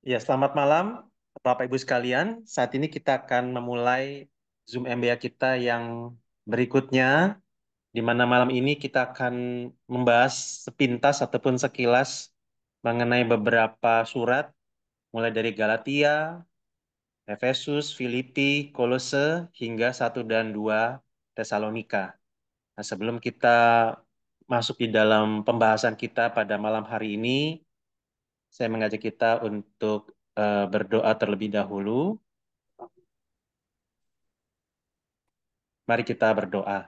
Ya, selamat malam Bapak Ibu sekalian. Saat ini kita akan memulai Zoom MBA kita yang berikutnya, di mana malam ini kita akan membahas sepintas ataupun sekilas mengenai beberapa surat, mulai dari Galatia, Efesus, Filipi, Kolose, hingga 1 dan 2 Tesalonika. Nah, sebelum kita masuk di dalam pembahasan kita pada malam hari ini, saya mengajak kita untuk berdoa terlebih dahulu. Mari kita berdoa.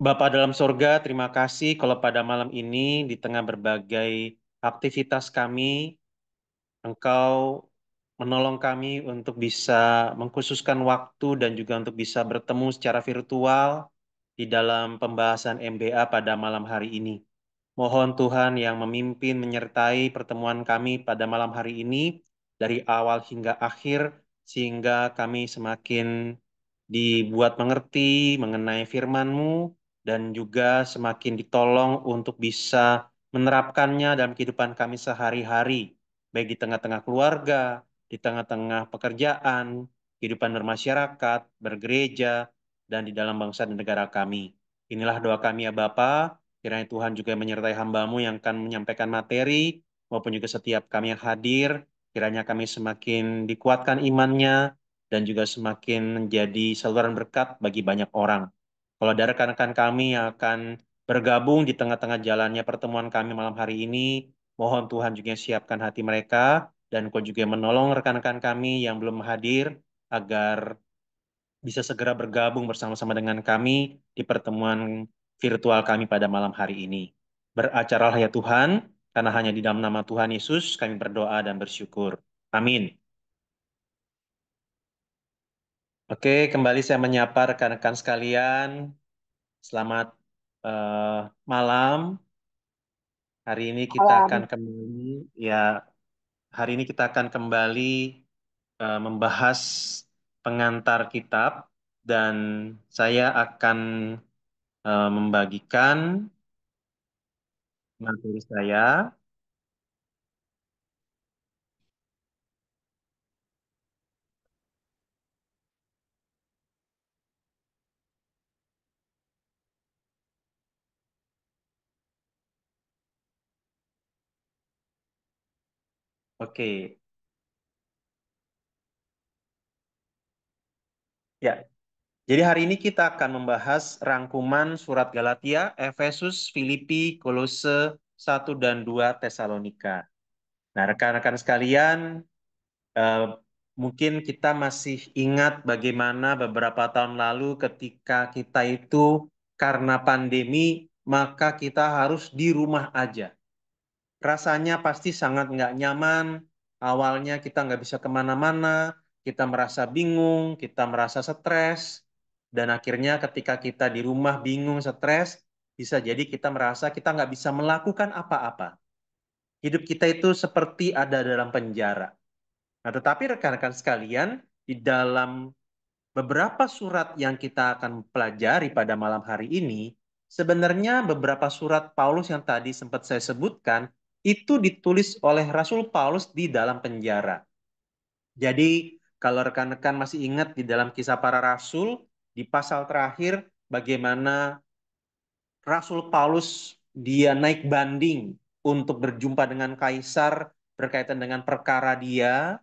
Bapa dalam sorga, terima kasih kalau pada malam ini di tengah berbagai aktivitas kami, Engkau menolong kami untuk bisa mengkhususkan waktu dan juga untuk bisa bertemu secara virtual di dalam pembahasan MBA pada malam hari ini. Mohon Tuhan yang memimpin menyertai pertemuan kami pada malam hari ini dari awal hingga akhir sehingga kami semakin dibuat mengerti mengenai firman-Mu dan juga semakin ditolong untuk bisa menerapkannya dalam kehidupan kami sehari-hari, baik di tengah-tengah keluarga, di tengah-tengah pekerjaan, kehidupan bermasyarakat, bergereja, dan di dalam bangsa dan negara kami. Inilah doa kami ya Bapa. Kiranya Tuhan juga menyertai hamba-Mu yang akan menyampaikan materi, maupun juga setiap kami yang hadir. Kiranya kami semakin dikuatkan imannya, dan juga semakin menjadi saluran berkat bagi banyak orang. Kalau ada rekan-rekan kami yang akan bergabung di tengah-tengah jalannya pertemuan kami malam hari ini, mohon Tuhan juga siapkan hati mereka, dan Kau juga menolong rekan-rekan kami yang belum hadir, agar bisa segera bergabung bersama-sama dengan kami di pertemuan virtual kami pada malam hari ini. Beracaralah ya Tuhan, karena hanya di dalam nama Tuhan Yesus kami berdoa dan bersyukur. Amin. Oke, kembali saya menyapa rekan-rekan sekalian. Selamat eh, malam. Hari ini kita akan Malam. kembali, ya, hari ini kita akan kembali membahas pengantar kitab, dan saya akan membagikan materi saya. Oke, ya. Jadi hari ini kita akan membahas rangkuman surat Galatia, Efesus, Filipi, Kolose, 1 dan 2 Tesalonika. Nah, rekan-rekan sekalian, Eh, mungkin kita masih ingat bagaimana beberapa tahun lalu ketika kita itu karena pandemi, maka kita harus di rumah aja. Rasanya pasti sangat nggak nyaman. Awalnya kita nggak bisa kemana-mana, kita merasa bingung, kita merasa stres, dan akhirnya ketika kita di rumah bingung, stres, bisa jadi kita merasa kita nggak bisa melakukan apa-apa. Hidup kita itu seperti ada dalam penjara. Nah, tetapi rekan-rekan sekalian, di dalam beberapa surat yang kita akan pelajari pada malam hari ini, sebenarnya beberapa surat Paulus yang tadi sempat saya sebutkan, itu ditulis oleh Rasul Paulus di dalam penjara. Jadi, kalau rekan-rekan masih ingat di dalam Kisah Para Rasul, di pasal terakhir, bagaimana Rasul Paulus dia naik banding untuk berjumpa dengan kaisar berkaitan dengan perkara dia,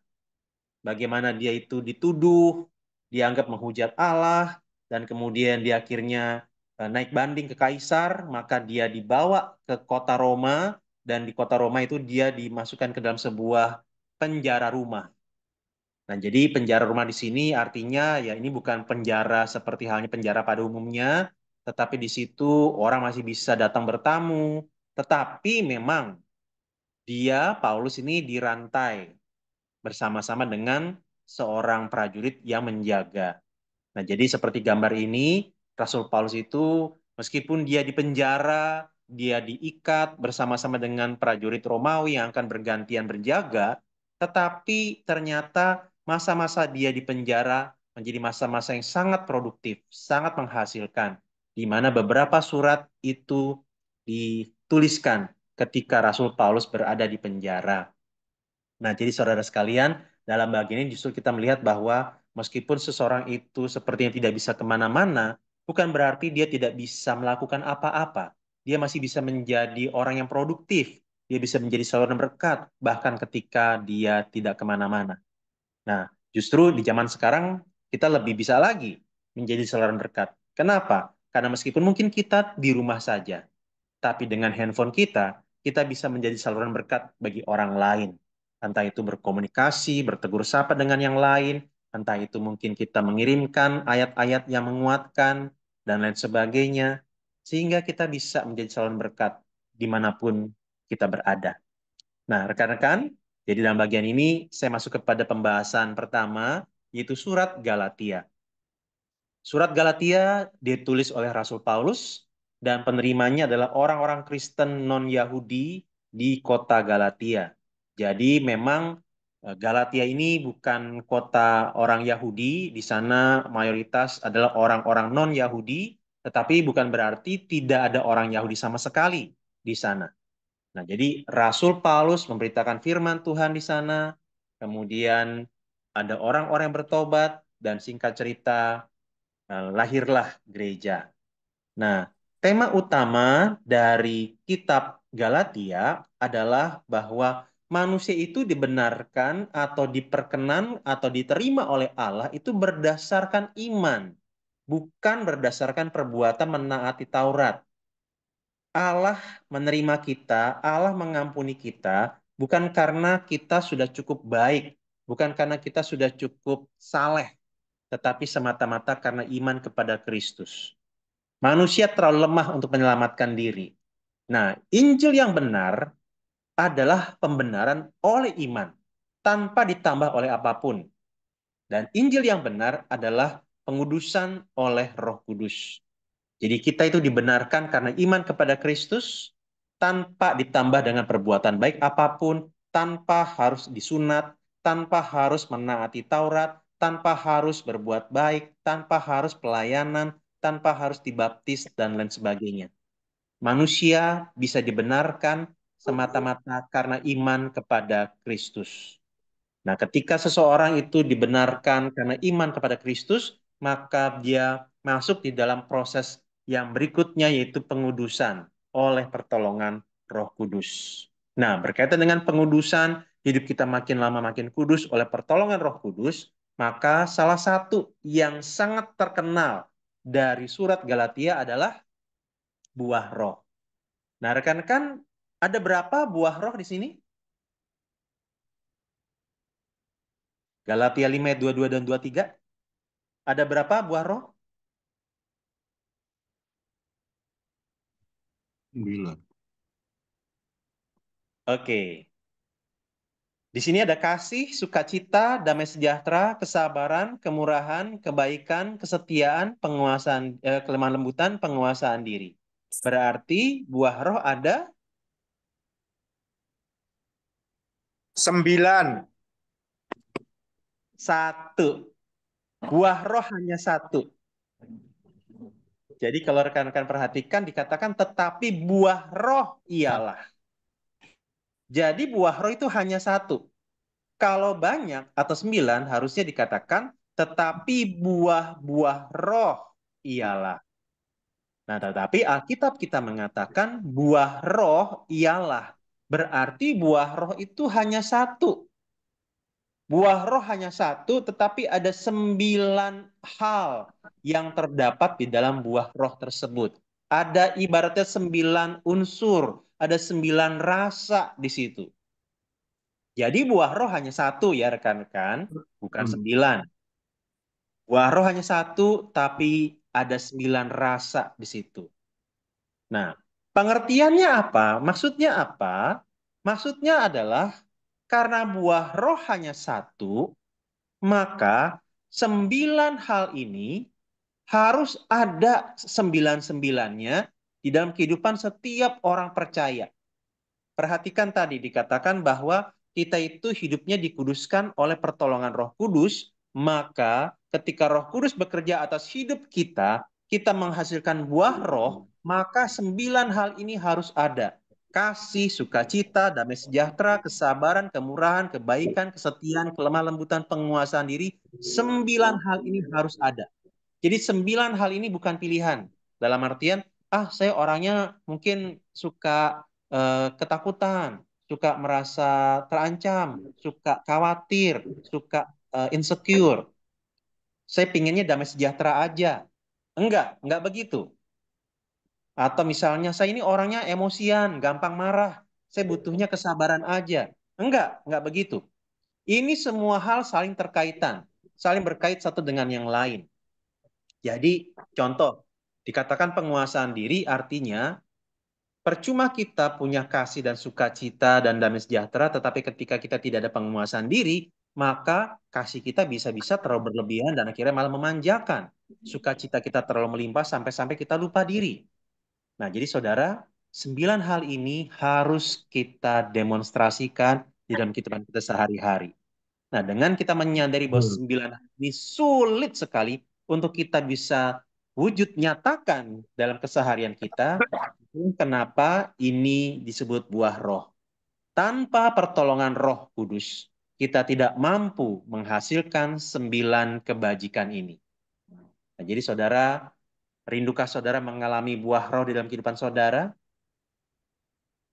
bagaimana dia itu dituduh, dianggap menghujat Allah, dan kemudian dia akhirnya naik banding ke kaisar, maka dia dibawa ke kota Roma, dan di kota Roma itu dia dimasukkan ke dalam sebuah penjara rumah. Nah, jadi penjara rumah di sini artinya ya ini bukan penjara seperti halnya penjara pada umumnya, tetapi di situ orang masih bisa datang bertamu, tetapi memang dia, Paulus ini dirantai bersama-sama dengan seorang prajurit yang menjaga. Nah, jadi seperti gambar ini, Rasul Paulus itu meskipun dia di penjara, dia diikat bersama-sama dengan prajurit Romawi yang akan bergantian berjaga, tetapi ternyata masa-masa dia di penjara menjadi masa-masa yang sangat produktif, sangat menghasilkan, di mana beberapa surat itu dituliskan ketika Rasul Paulus berada di penjara. Nah, jadi saudara sekalian, dalam bagian ini justru kita melihat bahwa meskipun seseorang itu sepertinya tidak bisa kemana-mana, bukan berarti dia tidak bisa melakukan apa-apa. Dia masih bisa menjadi orang yang produktif. Dia bisa menjadi saluran berkat, bahkan ketika dia tidak kemana-mana. Nah, justru di zaman sekarang kita lebih bisa lagi menjadi saluran berkat. Kenapa? Karena meskipun mungkin kita di rumah saja, tapi dengan handphone kita, kita bisa menjadi saluran berkat bagi orang lain. Entah itu berkomunikasi, bertegur sapa dengan yang lain, entah itu mungkin kita mengirimkan ayat-ayat yang menguatkan, dan lain sebagainya. Sehingga kita bisa menjadi saluran berkat dimanapun kita berada. Nah, rekan-rekan, jadi dalam bagian ini saya masuk kepada pembahasan pertama, yaitu surat Galatia. Surat Galatia ditulis oleh Rasul Paulus dan penerimanya adalah orang-orang Kristen non-Yahudi di kota Galatia. Jadi memang Galatia ini bukan kota orang Yahudi, di sana mayoritas adalah orang-orang non-Yahudi, tetapi bukan berarti tidak ada orang Yahudi sama sekali di sana. Nah, jadi Rasul Paulus memberitakan firman Tuhan di sana, kemudian ada orang-orang yang bertobat, dan singkat cerita lahirlah gereja. Nah, tema utama dari kitab Galatia adalah bahwa manusia itu dibenarkan atau diperkenan atau diterima oleh Allah itu berdasarkan iman, bukan berdasarkan perbuatan menaati Taurat. Allah menerima kita, Allah mengampuni kita, bukan karena kita sudah cukup baik, bukan karena kita sudah cukup saleh, tetapi semata-mata karena iman kepada Kristus. Manusia terlalu lemah untuk menyelamatkan diri. Nah, Injil yang benar adalah pembenaran oleh iman, tanpa ditambah oleh apapun. Dan Injil yang benar adalah pengudusan oleh Roh Kudus. Jadi kita itu dibenarkan karena iman kepada Kristus, tanpa ditambah dengan perbuatan baik apapun, tanpa harus disunat, tanpa harus menaati Taurat, tanpa harus berbuat baik, tanpa harus pelayanan, tanpa harus dibaptis, dan lain sebagainya. Manusia bisa dibenarkan semata-mata karena iman kepada Kristus. Nah, ketika seseorang itu dibenarkan karena iman kepada Kristus, maka dia masuk di dalam proses yang berikutnya, yaitu pengudusan oleh pertolongan Roh Kudus. Nah, berkaitan dengan pengudusan, hidup kita makin lama makin kudus oleh pertolongan Roh Kudus, maka salah satu yang sangat terkenal dari surat Galatia adalah buah roh. Nah, rekan-rekan, ada berapa buah roh di sini? Galatia 5 ayat 22 dan 23. Ada berapa buah roh? 9. Oke. Di sini ada kasih, sukacita, damai sejahtera, kesabaran, kemurahan, kebaikan, kesetiaan, kelemah lembutan, penguasaan diri. Berarti buah roh ada 9. satu. Buah roh hanya satu. Jadi kalau rekan-rekan perhatikan dikatakan tetapi buah roh ialah. Jadi buah roh itu hanya satu. Kalau banyak atau 9 harusnya dikatakan tetapi buah-buah roh ialah. Nah, tetapi Alkitab kita mengatakan buah roh ialah. Berarti buah roh itu hanya satu. Buah roh hanya satu, tetapi ada 9 hal yang terdapat di dalam buah roh tersebut. Ada ibaratnya 9 unsur, ada 9 rasa di situ. Jadi buah roh hanya satu ya rekan-rekan, bukan 9. Buah roh hanya satu, tapi ada 9 rasa di situ. Nah, pengertiannya apa? Maksudnya apa? Maksudnya adalah karena buah roh hanya satu, maka 9 hal ini harus ada 9-9-nya di dalam kehidupan setiap orang percaya. Perhatikan tadi dikatakan bahwa kita itu hidupnya dikuduskan oleh pertolongan Roh Kudus, maka ketika Roh Kudus bekerja atas hidup kita, kita menghasilkan buah roh, maka 9 hal ini harus ada. kasih, sukacita, damai sejahtera, kesabaran, kemurahan, kebaikan, kesetiaan, kelemah lembutan, penguasaan diri. 9 hal ini harus ada. Jadi 9 hal ini bukan pilihan. Dalam artian, saya orangnya mungkin suka ketakutan, suka merasa terancam, suka khawatir, suka insecure. Saya pinginnya damai sejahtera aja. Enggak begitu. Atau misalnya saya ini orangnya emosian, gampang marah. Saya butuhnya kesabaran aja. Enggak begitu. Ini semua hal saling terkaitan, saling berkait satu dengan yang lain. Jadi, contoh, dikatakan penguasaan diri artinya percuma kita punya kasih dan sukacita dan damai sejahtera, tetapi ketika kita tidak ada penguasaan diri, maka kasih kita bisa-bisa terlalu berlebihan dan akhirnya malah memanjakan. Sukacita kita terlalu melimpah sampai-sampai kita lupa diri. Nah, jadi saudara, 9 hal ini harus kita demonstrasikan di dalam kehidupan kita sehari-hari. Nah, dengan kita menyadari bahwa 9 hal ini sulit sekali untuk kita bisa wujud nyatakan dalam keseharian kita, kenapa ini disebut buah roh. Tanpa pertolongan Roh Kudus, kita tidak mampu menghasilkan 9 kebajikan ini. Nah, jadi saudara, rindukah saudara mengalami buah roh di dalam kehidupan saudara?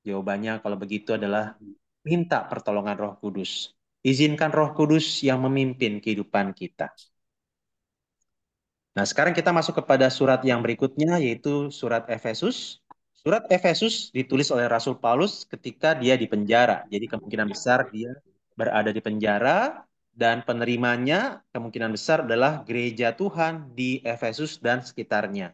Jawabannya kalau begitu adalah minta pertolongan Roh Kudus. Izinkan Roh Kudus yang memimpin kehidupan kita. Nah, sekarang kita masuk kepada surat yang berikutnya, yaitu surat Efesus. Surat Efesus ditulis oleh Rasul Paulus ketika dia di penjara. Jadi kemungkinan besar dia berada di penjara dan penerimanya kemungkinan besar adalah gereja Tuhan di Efesus dan sekitarnya.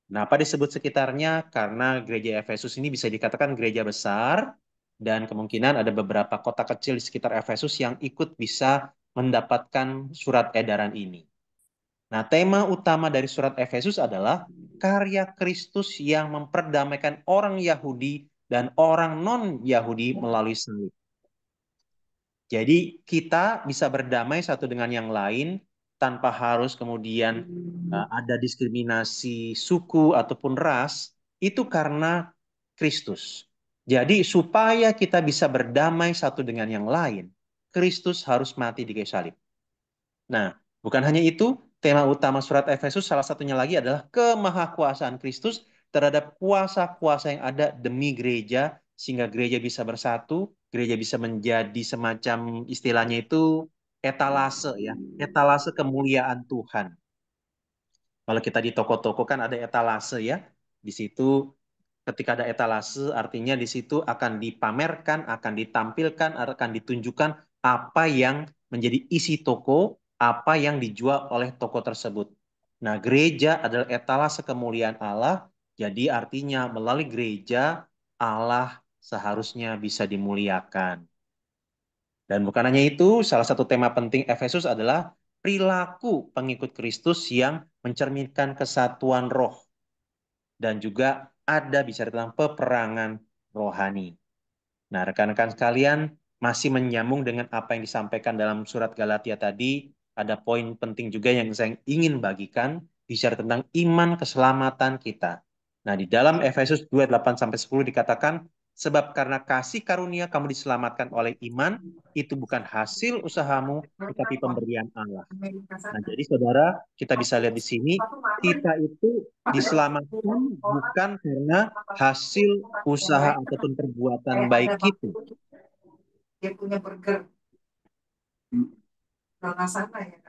Kenapa disebut sekitarnya? Karena gereja Efesus ini bisa dikatakan gereja besar dan kemungkinan ada beberapa kota kecil di sekitar Efesus yang ikut bisa mendapatkan surat edaran ini. Nah, tema utama dari surat Efesus adalah karya Kristus yang memperdamaikan orang Yahudi dan orang non-Yahudi melalui salib. Jadi kita bisa berdamai satu dengan yang lain tanpa harus kemudian ada diskriminasi suku ataupun ras, itu karena Kristus. Jadi supaya kita bisa berdamai satu dengan yang lain, Kristus harus mati di kayu salib. Nah, bukan hanya itu, tema utama surat Efesus salah satunya lagi adalah kemahakuasaan Kristus terhadap kuasa-kuasa yang ada demi gereja, sehingga gereja bisa bersatu, gereja bisa menjadi semacam istilahnya itu etalase ya, etalase kemuliaan Tuhan. Kalau kita di toko-toko kan ada etalase ya, di situ ketika ada etalase artinya di situ akan dipamerkan, akan ditampilkan, akan ditunjukkan apa yang menjadi isi toko, apa yang dijual oleh toko tersebut. Nah, gereja adalah etalase kemuliaan Allah, jadi artinya melalui gereja Allah seharusnya bisa dimuliakan. Dan bukan hanya itu, salah satu tema penting Efesus adalah perilaku pengikut Kristus yang mencerminkan kesatuan roh dan juga ada bicara tentang peperangan rohani. Nah, rekan-rekan sekalian, masih menyambung dengan apa yang disampaikan dalam surat Galatia tadi, ada poin penting juga yang saya ingin bagikan, bicara tentang iman keselamatan kita. Nah, di dalam Efesus 2:8-10 dikatakan, sebab karena kasih karunia kamu diselamatkan oleh iman, itu bukan hasil usahamu, tetapi pemberian Allah. Nah, jadi saudara, kita bisa lihat di sini, kita itu diselamatkan bukan karena hasil usaha ataupun perbuatan baik kita, dia punya burger kalau sana ya.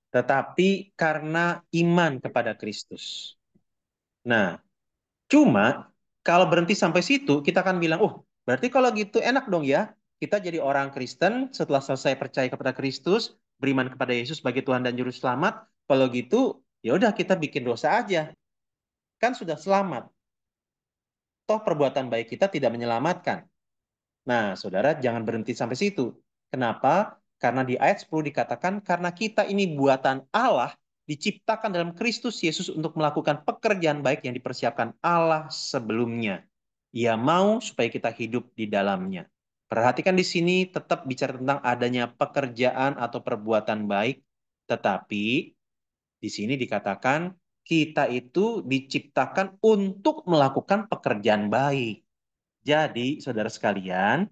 tetapi karena iman kepada Kristus. Nah, cuma kalau berhenti sampai situ, kita akan bilang, oh, berarti kalau gitu enak dong ya. Kita jadi orang Kristen setelah selesai percaya kepada Kristus, beriman kepada Yesus sebagai Tuhan dan Juru Selamat. Kalau gitu, ya udah kita bikin dosa aja. Kan sudah selamat. Toh perbuatan baik kita tidak menyelamatkan. Nah, saudara jangan berhenti sampai situ. Kenapa? Karena di ayat 10 dikatakan, karena kita ini buatan Allah, diciptakan dalam Kristus Yesus untuk melakukan pekerjaan baik yang dipersiapkan Allah sebelumnya. Ia mau supaya kita hidup di dalamnya. Perhatikan di sini tetap bicara tentang adanya pekerjaan atau perbuatan baik, tetapi di sini dikatakan kita itu diciptakan untuk melakukan pekerjaan baik. Jadi, saudara sekalian,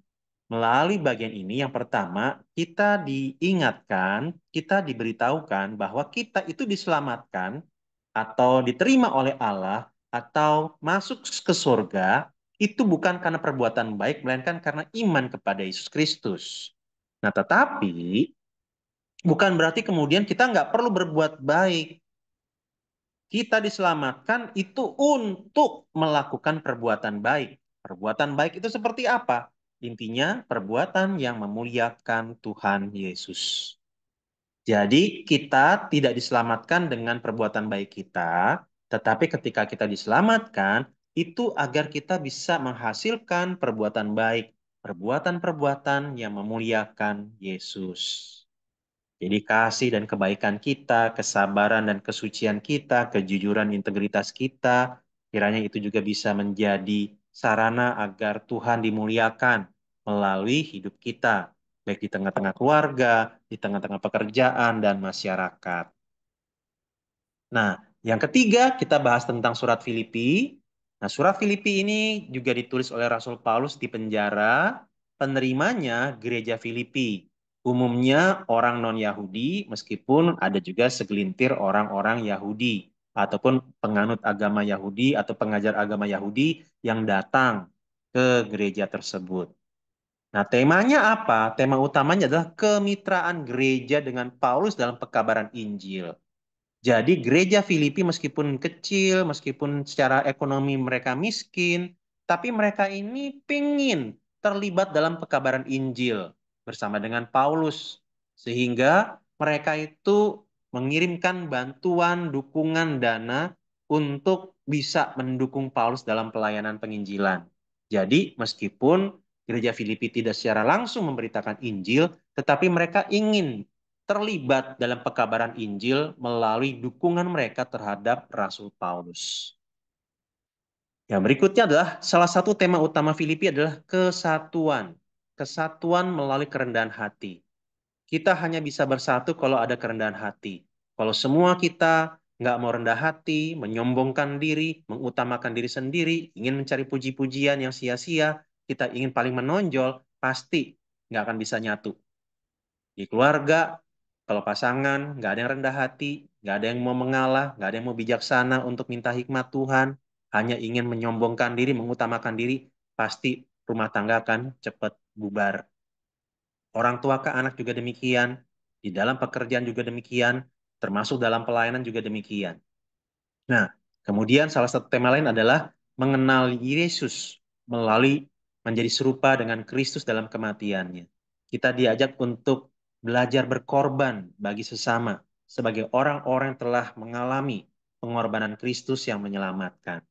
melalui bagian ini, yang pertama, kita diingatkan, kita diberitahukan bahwa kita itu diselamatkan atau diterima oleh Allah atau masuk ke surga itu bukan karena perbuatan baik, melainkan karena iman kepada Yesus Kristus. Nah, tetapi bukan berarti kemudian kita nggak perlu berbuat baik. Kita diselamatkan itu untuk melakukan perbuatan baik. Perbuatan baik itu seperti apa? Intinya perbuatan yang memuliakan Tuhan Yesus. Jadi kita tidak diselamatkan dengan perbuatan baik kita, tetapi ketika kita diselamatkan, itu agar kita bisa menghasilkan perbuatan baik, perbuatan-perbuatan yang memuliakan Yesus. Jadi kasih dan kebaikan kita, kesabaran dan kesucian kita, kejujuran, integritas kita, kiranya itu juga bisa menjadi sarana agar Tuhan dimuliakan melalui hidup kita, baik di tengah-tengah keluarga, di tengah-tengah pekerjaan, dan masyarakat. Nah, yang ketiga kita bahas tentang surat Filipi. Nah, surat Filipi ini juga ditulis oleh Rasul Paulus di penjara. Penerimanya gereja Filipi. Umumnya orang non-Yahudi, meskipun ada juga segelintir orang-orang Yahudi ataupun penganut agama Yahudi atau pengajar agama Yahudi yang datang ke gereja tersebut. Nah, temanya apa? Tema utamanya adalah kemitraan gereja dengan Paulus dalam pekabaran Injil. Jadi gereja Filipi meskipun kecil, meskipun secara ekonomi mereka miskin, tapi mereka ini pingin terlibat dalam pekabaran Injil bersama dengan Paulus. Sehingga mereka itu mengirimkan bantuan, dukungan, dana untuk bisa mendukung Paulus dalam pelayanan penginjilan. Jadi meskipun gereja Filipi tidak secara langsung memberitakan Injil, tetapi mereka ingin terlibat dalam pekabaran Injil melalui dukungan mereka terhadap Rasul Paulus. Yang berikutnya adalah salah satu tema utama Filipi adalah kesatuan. Kesatuan melalui kerendahan hati. Kita hanya bisa bersatu kalau ada kerendahan hati. Kalau semua kita nggak mau rendah hati, menyombongkan diri, mengutamakan diri sendiri, ingin mencari puji-pujian yang sia-sia, kita ingin paling menonjol, pasti nggak akan bisa nyatu. Di keluarga, kalau pasangan, nggak ada yang rendah hati, nggak ada yang mau mengalah, nggak ada yang mau bijaksana untuk minta hikmat Tuhan, hanya ingin menyombongkan diri, mengutamakan diri, pasti rumah tangga akan cepat bubar. Orang tua ke anak juga demikian, di dalam pekerjaan juga demikian, termasuk dalam pelayanan juga demikian. Nah, kemudian salah satu tema lain adalah mengenal Yesus melalui menjadi serupa dengan Kristus dalam kematiannya. Kita diajak untuk belajar berkorban bagi sesama sebagai orang-orang yang telah mengalami pengorbanan Kristus yang menyelamatkan.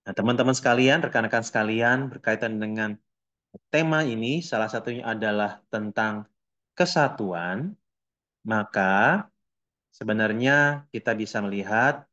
Nah, teman-teman sekalian, rekan-rekan sekalian, berkaitan dengan tema ini, salah satunya adalah tentang kesatuan, maka sebenarnya kita bisa melihat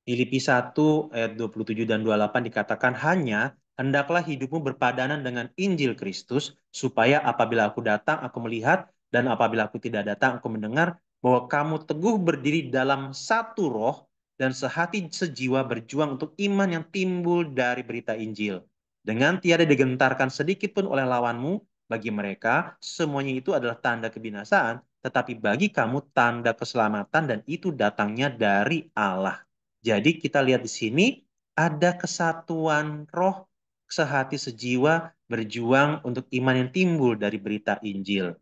Filipi 1 ayat 27 dan 28 dikatakan hanya hendaklah hidupmu berpadanan dengan Injil Kristus supaya apabila aku datang aku melihat dan apabila aku tidak datang aku mendengar bahwa kamu teguh berdiri dalam satu roh dan sehati sejiwa berjuang untuk iman yang timbul dari berita Injil. Dengan tiada digentarkan sedikit pun oleh lawanmu, bagi mereka semuanya itu adalah tanda kebinasaan, tetapi bagi kamu tanda keselamatan dan itu datangnya dari Allah. Jadi kita lihat di sini ada kesatuan roh, sehati sejiwa, berjuang untuk iman yang timbul dari berita Injil.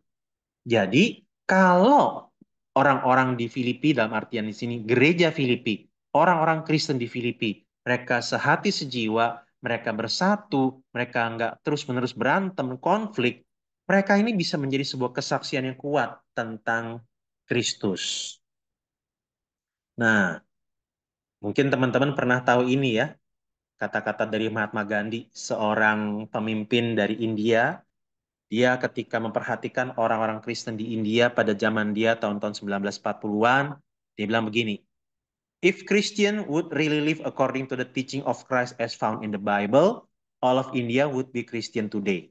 Jadi kalau orang-orang di Filipi, dalam artian di sini gereja Filipi, orang-orang Kristen di Filipi, mereka sehati sejiwa, mereka bersatu, mereka nggak terus-menerus berantem, konflik, mereka ini bisa menjadi sebuah kesaksian yang kuat tentang Kristus. Nah, mungkin teman-teman pernah tahu ini ya, kata-kata dari Mahatma Gandhi, seorang pemimpin dari India. Dia ketika memperhatikan orang-orang Kristen di India pada zaman dia tahun-tahun 1940-an, dia bilang begini, if Christian would really live according to the teaching of Christ as found in the Bible, all of India would be Christian today.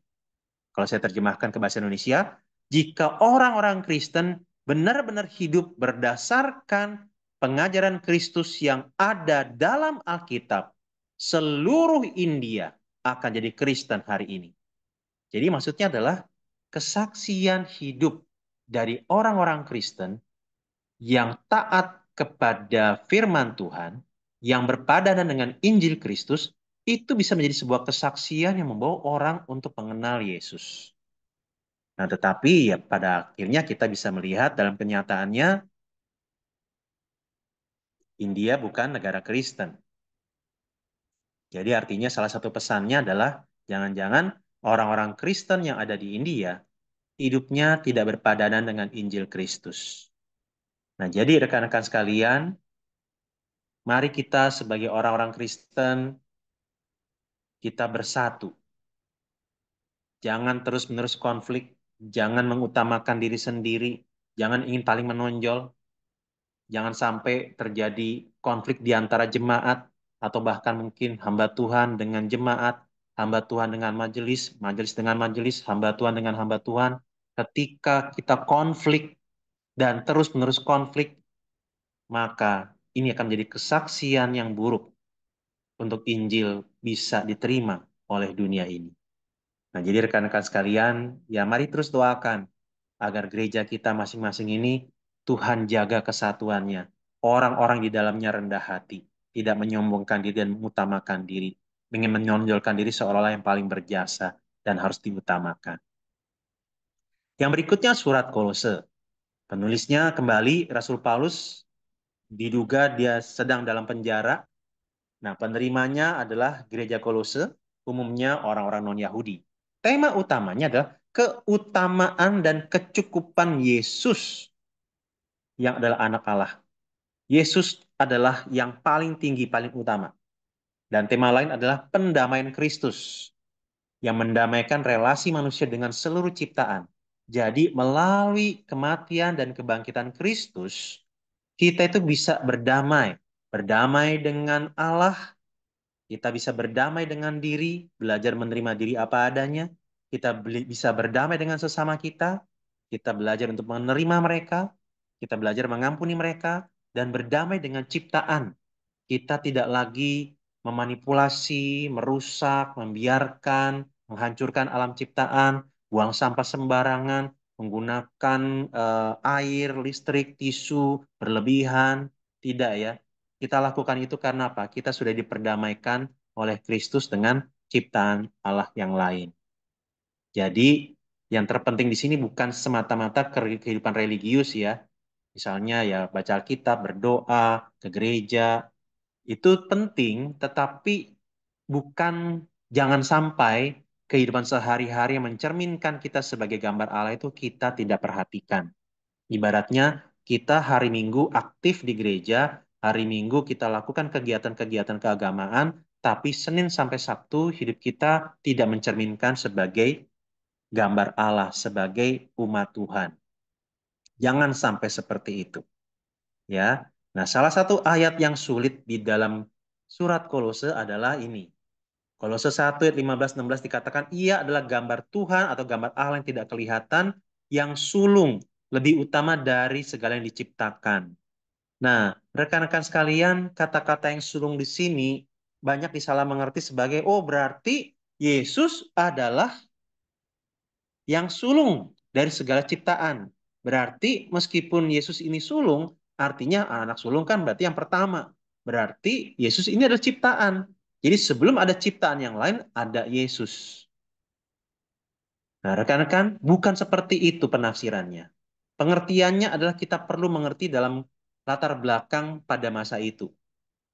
Kalau saya terjemahkan ke bahasa Indonesia, jika orang-orang Kristen benar-benar hidup berdasarkan pengajaran Kristus yang ada dalam Alkitab, seluruh India akan jadi Kristen hari ini. Jadi maksudnya adalah kesaksian hidup dari orang-orang Kristen yang taat kepada firman Tuhan, yang berpadanan dengan Injil Kristus, itu bisa menjadi sebuah kesaksian yang membawa orang untuk mengenal Yesus. Nah, tetapi ya pada akhirnya kita bisa melihat dalam kenyataannya India bukan negara Kristen. Jadi artinya salah satu pesannya adalah jangan-jangan orang-orang Kristen yang ada di India hidupnya tidak berpadanan dengan Injil Kristus. Nah, jadi rekan-rekan sekalian, mari kita sebagai orang-orang Kristen kita bersatu. Jangan terus-menerus konflik, jangan mengutamakan diri sendiri, jangan ingin paling menonjol, jangan sampai terjadi konflik di antara jemaat atau bahkan mungkin hamba Tuhan dengan jemaat, hamba Tuhan dengan majelis, majelis dengan majelis, hamba Tuhan dengan hamba Tuhan. Ketika kita konflik dan terus-menerus konflik, maka ini akan menjadi kesaksian yang buruk untuk Injil bisa diterima oleh dunia ini. Nah, jadi rekan-rekan sekalian, ya mari terus doakan agar gereja kita masing-masing ini Tuhan jaga kesatuannya. Orang-orang di dalamnya rendah hati, tidak menyombongkan diri dan mengutamakan diri, ingin menonjolkan diri seolah-olah yang paling berjasa dan harus diutamakan. Yang berikutnya surat Kolose. Penulisnya kembali Rasul Paulus, diduga dia sedang dalam penjara. Nah, penerimanya adalah gereja Kolose, umumnya orang-orang non-Yahudi. Tema utamanya adalah keutamaan dan kecukupan Yesus yang adalah anak Allah. Yesus adalah yang paling tinggi, paling utama. Dan tema lain adalah pendamaian Kristus yang mendamaikan relasi manusia dengan seluruh ciptaan. Jadi melalui kematian dan kebangkitan Kristus, kita itu bisa berdamai. Berdamai dengan Allah, kita bisa berdamai dengan diri, belajar menerima diri apa adanya. Kita bisa berdamai dengan sesama kita. Kita belajar untuk menerima mereka. Kita belajar mengampuni mereka. Dan berdamai dengan ciptaan. Kita tidak lagi memanipulasi, merusak, membiarkan, menghancurkan alam ciptaan, buang sampah sembarangan, menggunakan air, listrik, tisu, berlebihan. Tidak ya. Kita lakukan itu karena apa? Kita sudah diperdamaikan oleh Kristus dengan ciptaan Allah yang lain. Jadi yang terpenting di sini bukan semata-mata kehidupan religius ya. Misalnya ya baca Alkitab, berdoa, ke gereja, itu penting, tetapi bukan jangan sampai kehidupan sehari-hari yang mencerminkan kita sebagai gambar Allah itu kita tidak perhatikan. Ibaratnya kita hari Minggu aktif di gereja, hari Minggu kita lakukan kegiatan-kegiatan keagamaan, tapi Senin sampai Sabtu hidup kita tidak mencerminkan sebagai gambar Allah, sebagai umat Tuhan. Jangan sampai seperti itu. Ya. Nah, salah satu ayat yang sulit di dalam surat Kolose adalah ini. Kolose 1 ayat 15-16 dikatakan ia adalah gambar Tuhan atau gambar Allah yang tidak kelihatan yang sulung lebih utama dari segala yang diciptakan. Nah, rekan-rekan sekalian, kata-kata yang sulung di sini banyak disalah mengerti sebagai oh berarti Yesus adalah yang sulung dari segala ciptaan. Berarti meskipun Yesus ini sulung, artinya anak sulung kan berarti yang pertama. Berarti Yesus ini adalah ciptaan. Jadi sebelum ada ciptaan yang lain, ada Yesus. Nah, rekan-rekan, bukan seperti itu penafsirannya. Pengertiannya adalah kita perlu mengerti dalam latar belakang pada masa itu.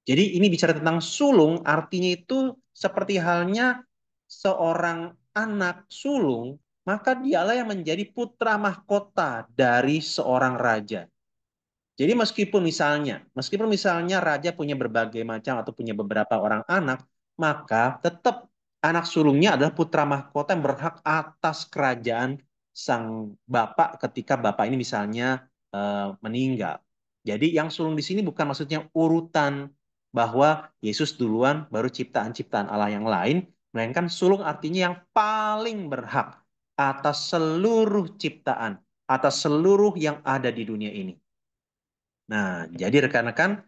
Jadi ini bicara tentang sulung, artinya itu seperti halnya seorang anak sulung, maka dialah yang menjadi putra mahkota dari seorang raja. Jadi meskipun misalnya raja punya berbagai macam atau punya beberapa orang anak, maka tetap anak sulungnya adalah putra mahkota yang berhak atas kerajaan sang bapak ketika bapak ini misalnya meninggal. Jadi yang sulung di sini bukan maksudnya urutan bahwa Yesus duluan baru ciptaan-ciptaan Allah yang lain, melainkan sulung artinya yang paling berhak atas seluruh ciptaan, atas seluruh yang ada di dunia ini. Nah, jadi rekan-rekan,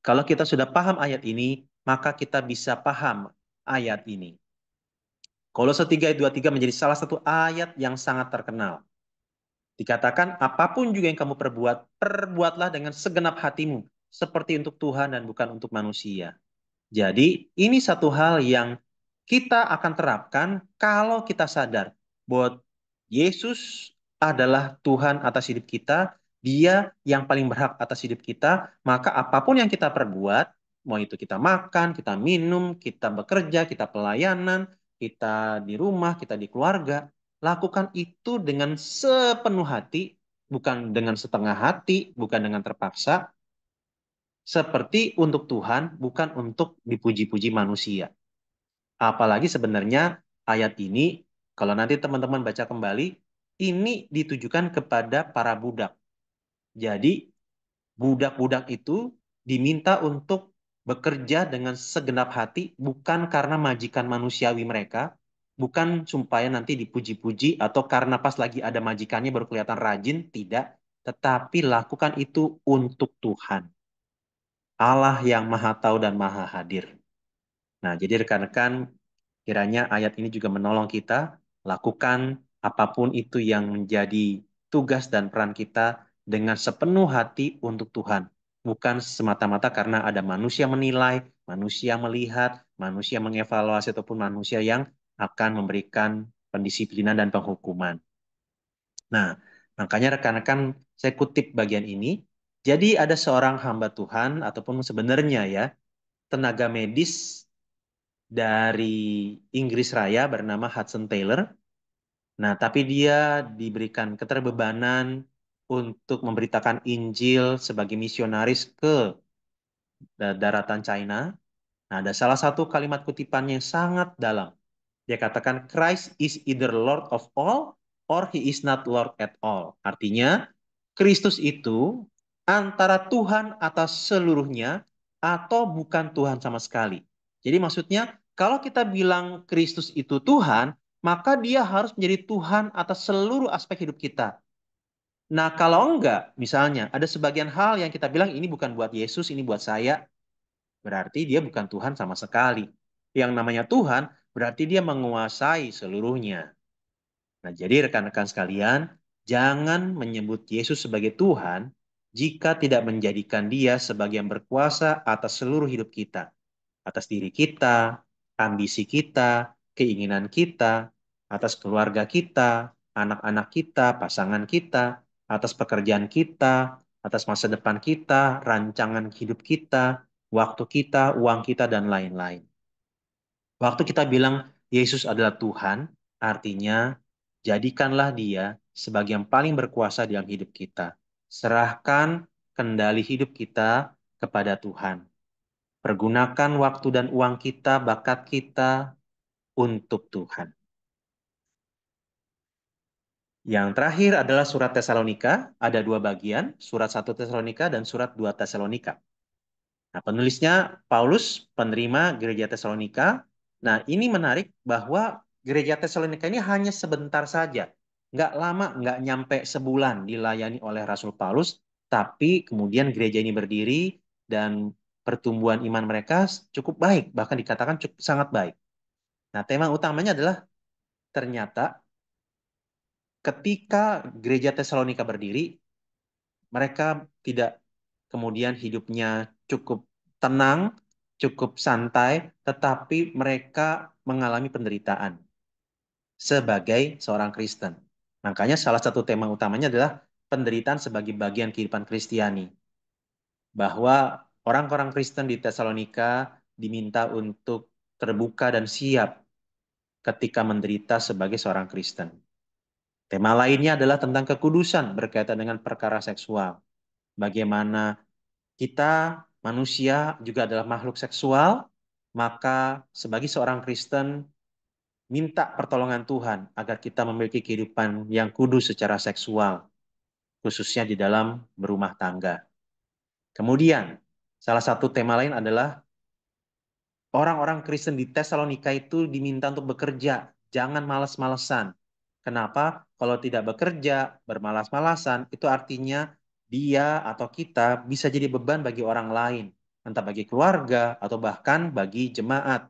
kalau kita sudah paham ayat ini, maka kita bisa paham ayat ini. Kolose 3 ayat 23 menjadi salah satu ayat yang sangat terkenal. Dikatakan, apapun juga yang kamu perbuat, perbuatlah dengan segenap hatimu, seperti untuk Tuhan dan bukan untuk manusia. Jadi, ini satu hal yang kita akan terapkan kalau kita sadar bahwa Yesus adalah Tuhan atas hidup kita, Dia yang paling berhak atas hidup kita, maka apapun yang kita perbuat, mau itu kita makan, kita minum, kita bekerja, kita pelayanan, kita di rumah, kita di keluarga, lakukan itu dengan sepenuh hati, bukan dengan setengah hati, bukan dengan terpaksa, seperti untuk Tuhan, bukan untuk dipuji-puji manusia. Apalagi sebenarnya ayat ini, kalau nanti teman-teman baca kembali, ini ditujukan kepada para budak. Jadi, budak-budak itu diminta untuk bekerja dengan segenap hati, bukan karena majikan manusiawi mereka, bukan supaya nanti dipuji-puji, atau karena pas lagi ada majikannya baru kelihatan rajin, tidak. Tetapi lakukan itu untuk Tuhan. Allah yang maha tahu dan maha hadir. Nah, jadi rekan-rekan, kiranya ayat ini juga menolong kita lakukan apapun itu yang menjadi tugas dan peran kita dengan sepenuh hati untuk Tuhan. Bukan semata-mata karena ada manusia menilai, manusia melihat, manusia mengevaluasi, ataupun manusia yang akan memberikan pendisiplinan dan penghukuman. Nah, makanya rekan-rekan saya kutip bagian ini. Jadi ada seorang hamba Tuhan ataupun sebenarnya ya, tenaga medis dari Inggris Raya bernama Hudson Taylor. Nah, tapi dia diberikan keterbebanan untuk memberitakan Injil sebagai misionaris ke daratan China. Nah, ada salah satu kalimat kutipan yang sangat dalam. Dia katakan, Christ is either Lord of all or he is not Lord at all. Artinya, Kristus itu antara Tuhan atas seluruhnya atau bukan Tuhan sama sekali. Jadi maksudnya, kalau kita bilang Kristus itu Tuhan, maka dia harus menjadi Tuhan atas seluruh aspek hidup kita. Nah, kalau enggak, misalnya ada sebagian hal yang kita bilang ini bukan buat Yesus, ini buat saya, berarti dia bukan Tuhan sama sekali. Yang namanya Tuhan berarti dia menguasai seluruhnya. Nah, jadi rekan-rekan sekalian, jangan menyebut Yesus sebagai Tuhan jika tidak menjadikan dia sebagai yang berkuasa atas seluruh hidup kita. Atas diri kita, ambisi kita, keinginan kita, atas keluarga kita, anak-anak kita, pasangan kita, atas pekerjaan kita, atas masa depan kita, rancangan hidup kita, waktu kita, uang kita, dan lain-lain. Waktu kita bilang Yesus adalah Tuhan, artinya jadikanlah dia sebagai yang paling berkuasa dalam hidup kita. Serahkan kendali hidup kita kepada Tuhan. Pergunakan waktu dan uang kita, bakat kita untuk Tuhan. Yang terakhir adalah surat Tesalonika. Ada dua bagian, surat 1 Tesalonika dan surat 2 Tesalonika. Nah, penulisnya Paulus, penerima gereja Tesalonika. Nah, ini menarik bahwa gereja Tesalonika ini hanya sebentar saja. Nggak lama, nggak nyampe sebulan dilayani oleh Rasul Paulus, tapi kemudian gereja ini berdiri dan pertumbuhan iman mereka cukup baik, bahkan dikatakan cukup sangat baik. Nah, tema utamanya adalah ternyata ketika gereja Tesalonika berdiri, mereka tidak kemudian hidupnya cukup tenang, cukup santai, tetapi mereka mengalami penderitaan sebagai seorang Kristen. Makanya salah satu tema utamanya adalah penderitaan sebagai bagian kehidupan Kristiani. Bahwa orang-orang Kristen di Tesalonika diminta untuk terbuka dan siap ketika menderita sebagai seorang Kristen. Tema lainnya adalah tentang kekudusan berkaitan dengan perkara seksual. Bagaimana kita manusia juga adalah makhluk seksual, maka sebagai seorang Kristen minta pertolongan Tuhan agar kita memiliki kehidupan yang kudus secara seksual, khususnya di dalam berumah tangga. Kemudian, salah satu tema lain adalah orang-orang Kristen di Tesalonika itu diminta untuk bekerja, jangan malas-malesan. Kenapa? Kalau tidak bekerja, bermalas-malasan, itu artinya dia atau kita bisa jadi beban bagi orang lain, entah bagi keluarga atau bahkan bagi jemaat.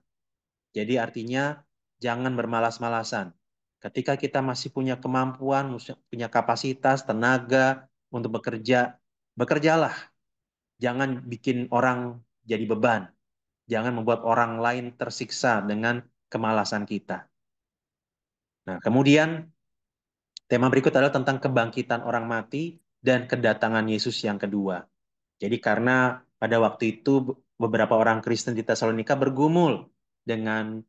Jadi artinya jangan bermalas-malasan. Ketika kita masih punya kemampuan, punya kapasitas, tenaga untuk bekerja, bekerjalah. Jangan bikin orang jadi beban. Jangan membuat orang lain tersiksa dengan kemalasan kita. Nah, kemudian tema berikut adalah tentang kebangkitan orang mati dan kedatangan Yesus yang kedua. Jadi karena pada waktu itu beberapa orang Kristen di Tesalonika bergumul dengan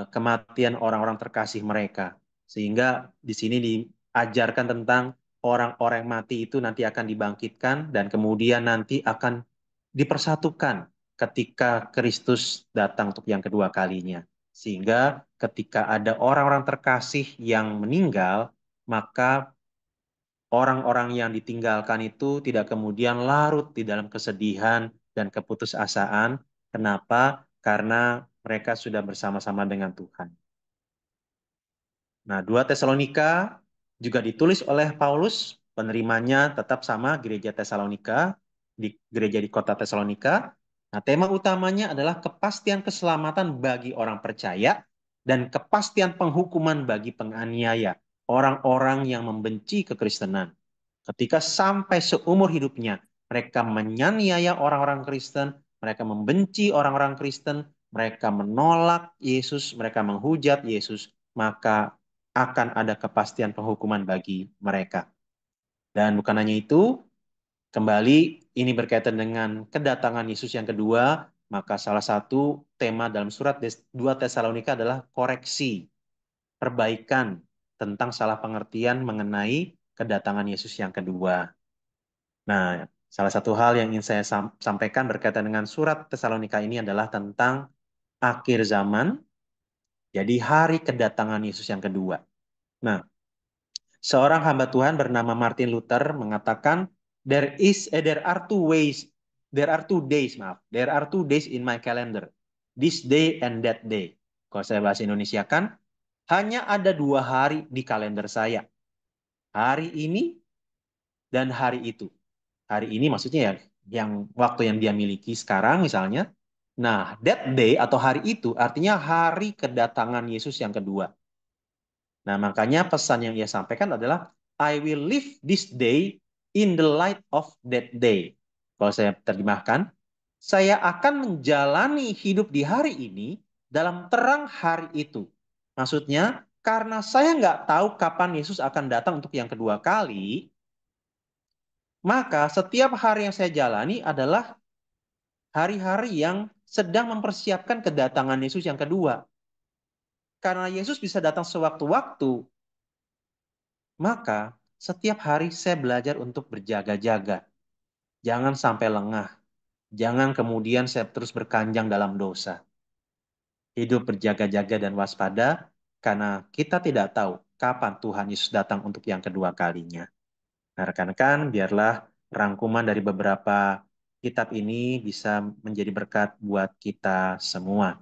kematian orang-orang terkasih mereka. Sehingga di sini diajarkan tentang orang-orang mati itu nanti akan dibangkitkan dan kemudian nanti akan dipersatukan ketika Kristus datang untuk yang kedua kalinya. Sehingga ketika ada orang-orang terkasih yang meninggal, maka orang-orang yang ditinggalkan itu tidak kemudian larut di dalam kesedihan dan keputusasaan. Kenapa? Karena mereka sudah bersama-sama dengan Tuhan. Nah, 2 Tesalonika juga ditulis oleh Paulus, penerimanya tetap sama gereja Tesalonika, di gereja di kota Tesalonika. Nah, tema utamanya adalah kepastian keselamatan bagi orang percaya dan kepastian penghukuman bagi penganiaya, orang-orang yang membenci kekristenan. Ketika sampai seumur hidupnya mereka menyaniaya orang-orang Kristen, mereka membenci orang-orang Kristen, mereka menolak Yesus, mereka menghujat Yesus, maka akan ada kepastian penghukuman bagi mereka. Dan bukan hanya itu, kembali ini berkaitan dengan kedatangan Yesus yang kedua, maka salah satu tema dalam surat 2 Tesalonika adalah koreksi, perbaikan tentang salah pengertian mengenai kedatangan Yesus yang kedua. Nah, salah satu hal yang ingin saya sampaikan berkaitan dengan surat Tesalonika ini adalah tentang akhir zaman, jadi hari kedatangan Yesus yang kedua. Nah, seorang hamba Tuhan bernama Martin Luther mengatakan, there are two ways, there are two days in my calendar, this day and that day. Kalau saya bahasa Indonesia kan, hanya ada 2 hari di kalender saya, hari ini dan hari itu. Hari ini maksudnya ya yang waktu yang dia miliki sekarang misalnya. Nah, that day atau hari itu artinya hari kedatangan Yesus yang kedua. Nah, makanya pesan yang ia sampaikan adalah I will live this day in the light of that day. Kalau saya terjemahkan, saya akan menjalani hidup di hari ini dalam terang hari itu. Maksudnya, karena saya nggak tahu kapan Yesus akan datang untuk yang kedua kali, maka setiap hari yang saya jalani adalah hari-hari yang sedang mempersiapkan kedatangan Yesus yang kedua. Karena Yesus bisa datang sewaktu-waktu, maka setiap hari saya belajar untuk berjaga-jaga. Jangan sampai lengah. Jangan kemudian saya terus berkanjang dalam dosa. Hidup berjaga-jaga dan waspada, karena kita tidak tahu kapan Tuhan Yesus datang untuk yang kedua kalinya. Nah, rekan-rekan, biarlah rangkuman dari beberapa kitab ini bisa menjadi berkat buat kita semua.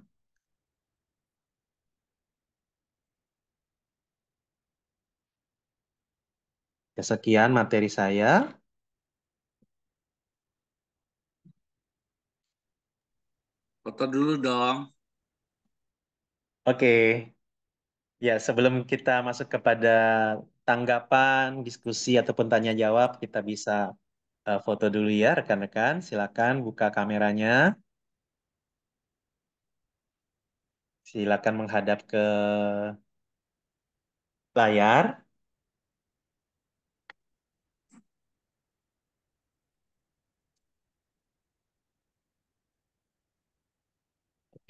Sekian materi saya. Foto dulu dong. Oke, ya sebelum kita masuk kepada tanggapan, diskusi ataupun tanya jawab, kita bisa foto dulu ya rekan-rekan. Silakan buka kameranya. Silakan menghadap ke layar.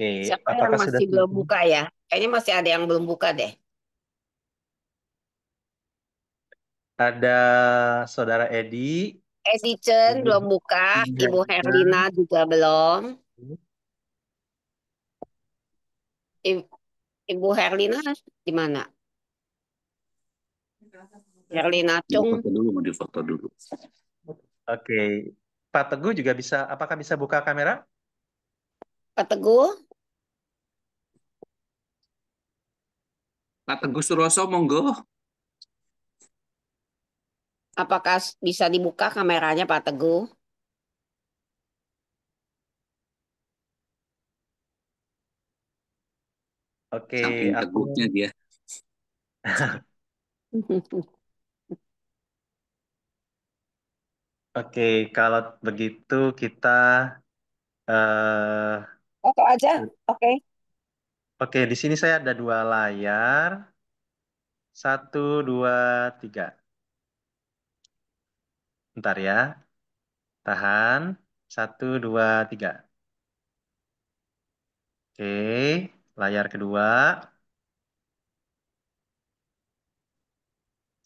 Oke, Siapa yang apakah sudah masih belum selesai? buka ya? Kayaknya masih ada yang belum buka deh. Ada Saudara Edi, Edison Ibu belum buka, Ibu Herlina. Herlina juga belum. I- Ibu Herlina di mana? Herlina Mau Chung, foto dulu, mau difoto dulu. Oke, Pak Teguh juga bisa, apakah bisa buka kamera? Pak Teguh, Pak Teguh Suroso, monggo. Apakah bisa dibuka kameranya Pak Teguh? Oke, Saking aku teguhnya dia. oke. Kalau begitu kita eh Foto aja, oke. oke. Di sini saya ada dua layar. Satu, dua, tiga. Bentar ya. Tahan. Satu, dua, tiga. Oke. Layar kedua.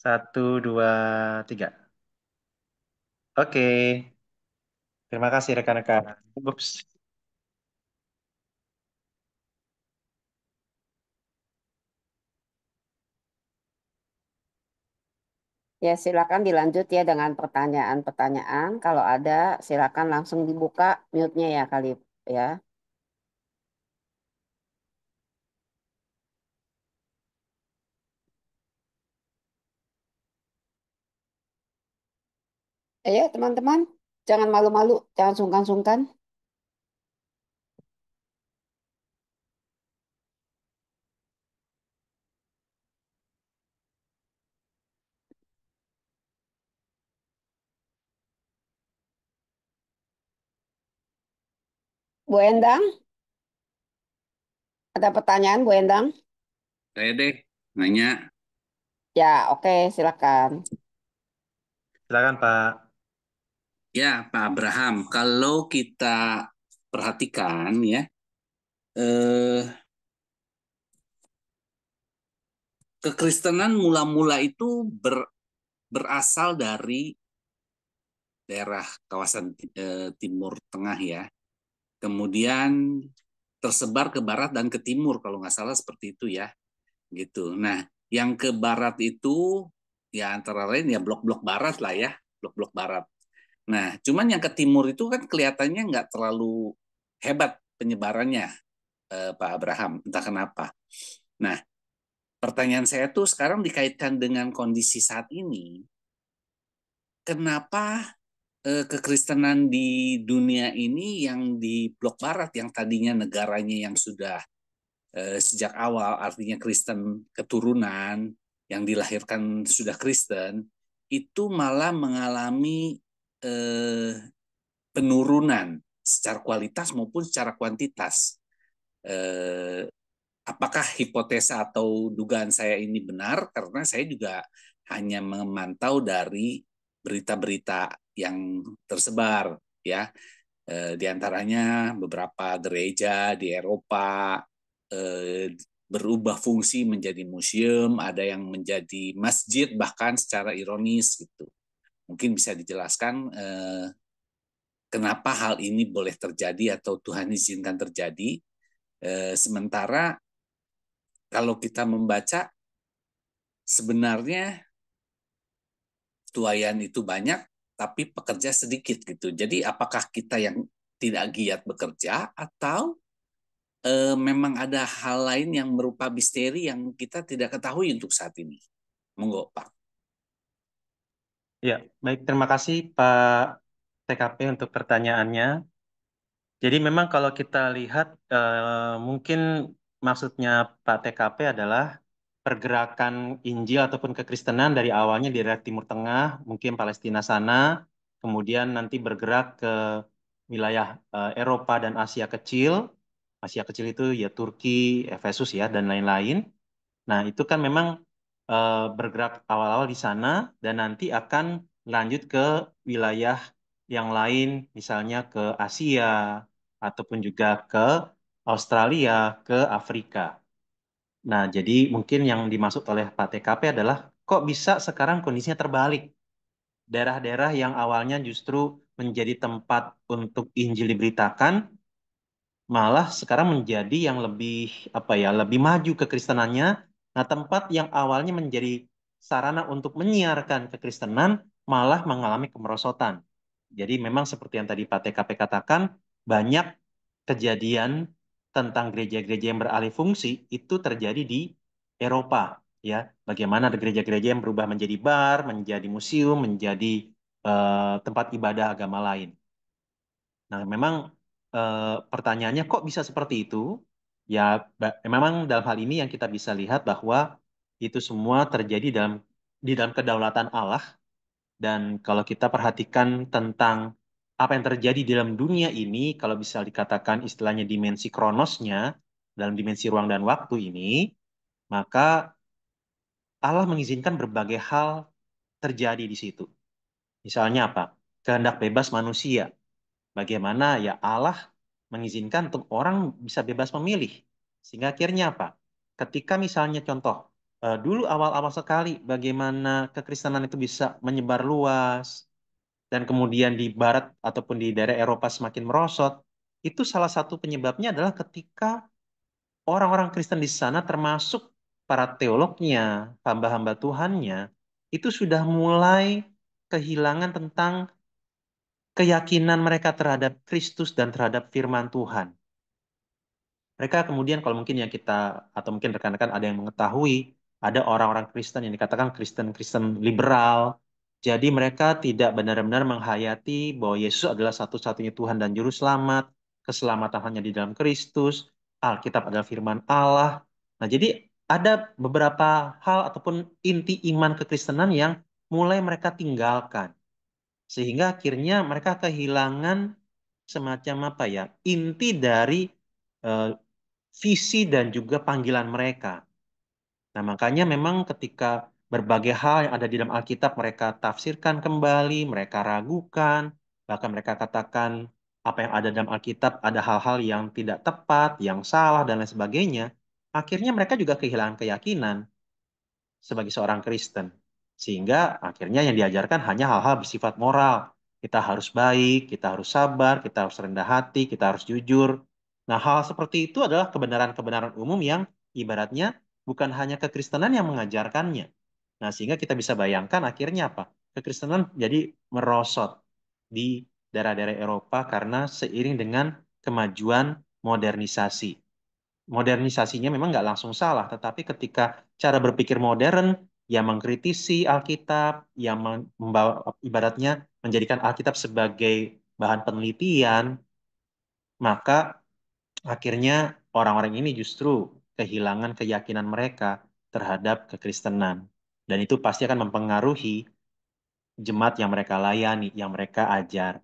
Satu, dua, tiga. Oke. Terima kasih rekan-rekan. Ups. Ya, silakan dilanjut ya dengan pertanyaan-pertanyaan. Kalau ada, silakan langsung dibuka mute-nya ya kali ya. Ayo teman-teman, jangan malu-malu, jangan sungkan-sungkan. Bu Endang, ada pertanyaan Bu Endang? Saya deh nanya, Ya, oke, silakan. Silakan Pak. ya Pak Abraham, kalau kita perhatikan ya, eh, kekristenan mula-mula itu berasal dari daerah kawasan Timur Tengah ya. Kemudian tersebar ke barat dan ke timur kalau nggak salah seperti itu ya, gitu. Nah, yang ke barat itu ya antara lain ya blok-blok barat lah ya, blok-blok barat. Nah, cuman yang ke timur itu kan kelihatannya nggak terlalu hebat penyebarannya, Pak Abraham, entah kenapa. Nah, pertanyaan saya tuh sekarang dikaitkan dengan kondisi saat ini, kenapa kekristenan di dunia ini yang di blok barat yang tadinya negaranya yang sudah sejak awal artinya Kristen keturunan yang dilahirkan sudah Kristen itu malah mengalami eh, penurunan secara kualitas maupun secara kuantitas. Eh, apakah hipotesa atau dugaan saya ini benar? Karena saya juga hanya memantau dari berita-berita yang tersebar, ya. Di antaranya beberapa gereja di Eropa eh, berubah fungsi menjadi museum, ada yang menjadi masjid bahkan secara ironis gitu. Mungkin bisa dijelaskan kenapa hal ini boleh terjadi atau Tuhan izinkan terjadi. Sementara kalau kita membaca sebenarnya tuayan itu banyak tapi pekerja sedikit gitu. Jadi apakah kita yang tidak giat bekerja atau memang ada hal lain yang berupa misteri yang kita tidak ketahui untuk saat ini? Monggo, Pak. Ya, baik. Terima kasih Pak TKP untuk pertanyaannya. Jadi memang kalau kita lihat mungkin maksudnya Pak TKP adalah pergerakan Injil ataupun kekristenan dari awalnya di daerah Timur Tengah, mungkin Palestina sana, kemudian nanti bergerak ke wilayah Eropa dan Asia Kecil. Asia Kecil itu ya Turki, Efesus ya dan lain-lain. Nah, itu kan memang bergerak awal-awal di sana dan nanti akan lanjut ke wilayah yang lain, misalnya ke Asia ataupun juga ke Australia, ke Afrika. Nah, jadi mungkin yang dimaksud oleh Pak TKP adalah kok bisa sekarang kondisinya terbalik. Daerah-daerah yang awalnya justru menjadi tempat untuk Injil diberitakan, malah sekarang menjadi yang lebih apa ya, lebih maju kekristenannya. Nah, tempat yang awalnya menjadi sarana untuk menyiarkan kekristenan malah mengalami kemerosotan. Jadi memang seperti yang tadi Pak TKP katakan, banyak kejadian tentang gereja-gereja yang beralih fungsi itu terjadi di Eropa. ya, bagaimana ada gereja-gereja yang berubah menjadi bar, menjadi museum, menjadi tempat ibadah agama lain. Nah, memang pertanyaannya kok bisa seperti itu? Ya, memang dalam hal ini yang kita bisa lihat bahwa itu semua terjadi di dalam kedaulatan Allah. Dan kalau kita perhatikan tentang apa yang terjadi di dalam dunia ini, kalau bisa dikatakan istilahnya dimensi kronosnya, dalam dimensi ruang dan waktu ini, maka Allah mengizinkan berbagai hal terjadi di situ. Misalnya apa? Kehendak bebas manusia. Bagaimana ya Allah mengizinkan untuk orang bisa bebas memilih. Sehingga akhirnya apa? Ketika misalnya contoh, dulu awal-awal sekali bagaimana kekristenan itu bisa menyebar luas, dan kemudian di barat ataupun di daerah Eropa semakin merosot, itu salah satu penyebabnya adalah ketika orang-orang Kristen di sana termasuk para teolognya, hamba-hamba Tuhannya, itu sudah mulai kehilangan tentang keyakinan mereka terhadap Kristus dan terhadap firman Tuhan. Mereka kemudian kalau mungkin yang kita atau mungkin rekan-rekan ada yang mengetahui, ada orang-orang Kristen yang dikatakan Kristen-Kristen liberal. Jadi mereka tidak benar-benar menghayati bahwa Yesus adalah satu-satunya Tuhan dan Juru Selamat, keselamatan hanya di dalam Kristus, Alkitab adalah firman Allah. Nah, jadi ada beberapa hal ataupun inti iman kekristenan yang mulai mereka tinggalkan. Sehingga akhirnya mereka kehilangan semacam apa ya, inti dari eh, visi dan juga panggilan mereka. Nah, makanya memang ketika berbagai hal yang ada di dalam Alkitab mereka tafsirkan kembali, mereka ragukan, bahkan mereka katakan apa yang ada dalam Alkitab ada hal-hal yang tidak tepat, yang salah, dan lain sebagainya. Akhirnya mereka juga kehilangan keyakinan sebagai seorang Kristen. Sehingga akhirnya yang diajarkan hanya hal-hal bersifat moral. Kita harus baik, kita harus sabar, kita harus rendah hati, kita harus jujur. Nah, hal seperti itu adalah kebenaran-kebenaran umum yang ibaratnya bukan hanya kekristenan yang mengajarkannya. Nah, sehingga kita bisa bayangkan akhirnya apa? Kekristenan jadi merosot di daerah-daerah Eropa karena seiring dengan kemajuan modernisasi. Modernisasinya memang nggak langsung salah, tetapi ketika cara berpikir modern yang mengkritisi Alkitab, yang membawa ibaratnya menjadikan Alkitab sebagai bahan penelitian, maka akhirnya orang-orang ini justru kehilangan keyakinan mereka terhadap kekristenan. Dan itu pasti akan mempengaruhi jemaat yang mereka layani, yang mereka ajar.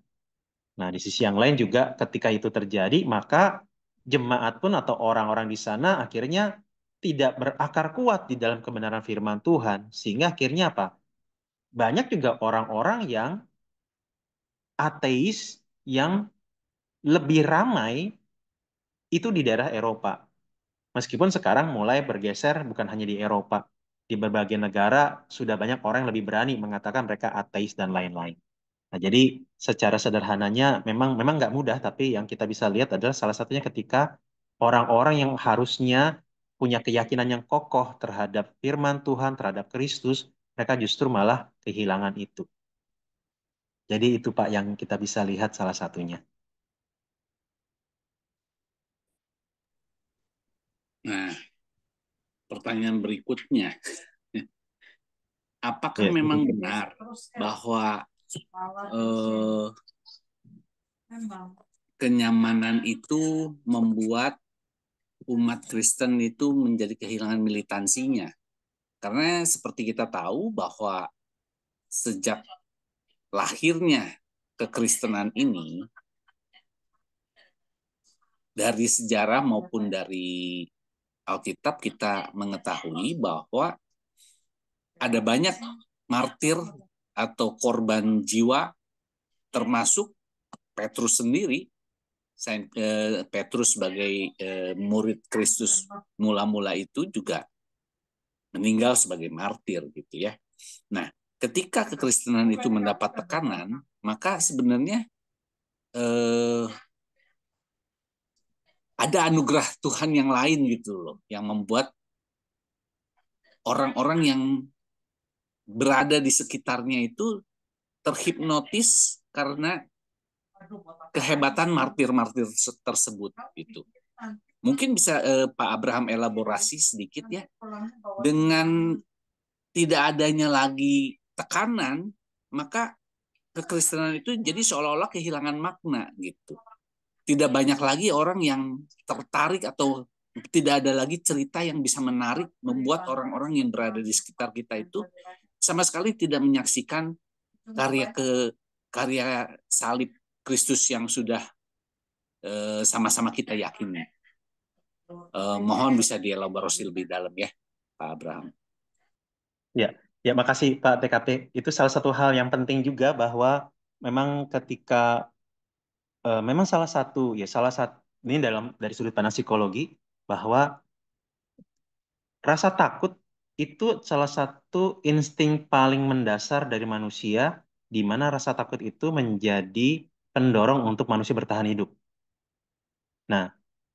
Nah, di sisi yang lain juga ketika itu terjadi, maka jemaat pun atau orang-orang di sana akhirnya tidak berakar kuat di dalam kebenaran firman Tuhan. Sehingga akhirnya apa? Banyak juga orang-orang yang ateis yang lebih ramai itu di daerah Eropa. Meskipun sekarang mulai bergeser bukan hanya di Eropa. Di berbagai negara sudah banyak orang yang lebih berani mengatakan mereka ateis dan lain-lain. Nah, jadi secara sederhananya memang nggak mudah, tapi yang kita bisa lihat adalah salah satunya ketika orang-orang yang harusnya punya keyakinan yang kokoh terhadap firman Tuhan, terhadap Kristus, mereka justru malah kehilangan itu. Jadi itu Pak yang kita bisa lihat salah satunya. Nah, pertanyaan berikutnya, apakah Ya. memang benar bahwa eh, kenyamanan itu membuat umat Kristen itu menjadi kehilangan militansinya? Karena seperti kita tahu bahwa sejak lahirnya kekristenan ini, dari sejarah maupun dari Alkitab kita mengetahui bahwa ada banyak martir atau korban jiwa, termasuk Petrus sendiri. Petrus sebagai murid Kristus mula-mula itu juga meninggal sebagai martir gitu ya. Nah, ketika kekristenan itu mendapat tekanan, maka sebenarnya ada anugerah Tuhan yang lain gitu loh, yang membuat orang-orang yang berada di sekitarnya itu terhipnotis karena kehebatan martir-martir tersebut gitu. Mungkin bisa Pak Abraham elaborasi sedikit ya, dengan tidak adanya lagi tekanan, maka kekristenan itu jadi seolah-olah kehilangan makna gitu. Tidak banyak lagi orang yang tertarik atau tidak ada lagi cerita yang bisa menarik, membuat orang-orang yang berada di sekitar kita itu sama sekali tidak menyaksikan karya salib Kristus yang sudah sama-sama kita yakini. Mohon bisa dielaborasi lebih dalam ya, Pak Abraham. Ya, ya makasih Pak TKP. Itu salah satu hal yang penting juga bahwa memang ketika memang salah satu ini dari sudut pandang psikologi bahwa rasa takut itu salah satu insting paling mendasar dari manusia, di mana rasa takut itu menjadi pendorong untuk manusia bertahan hidup. Nah,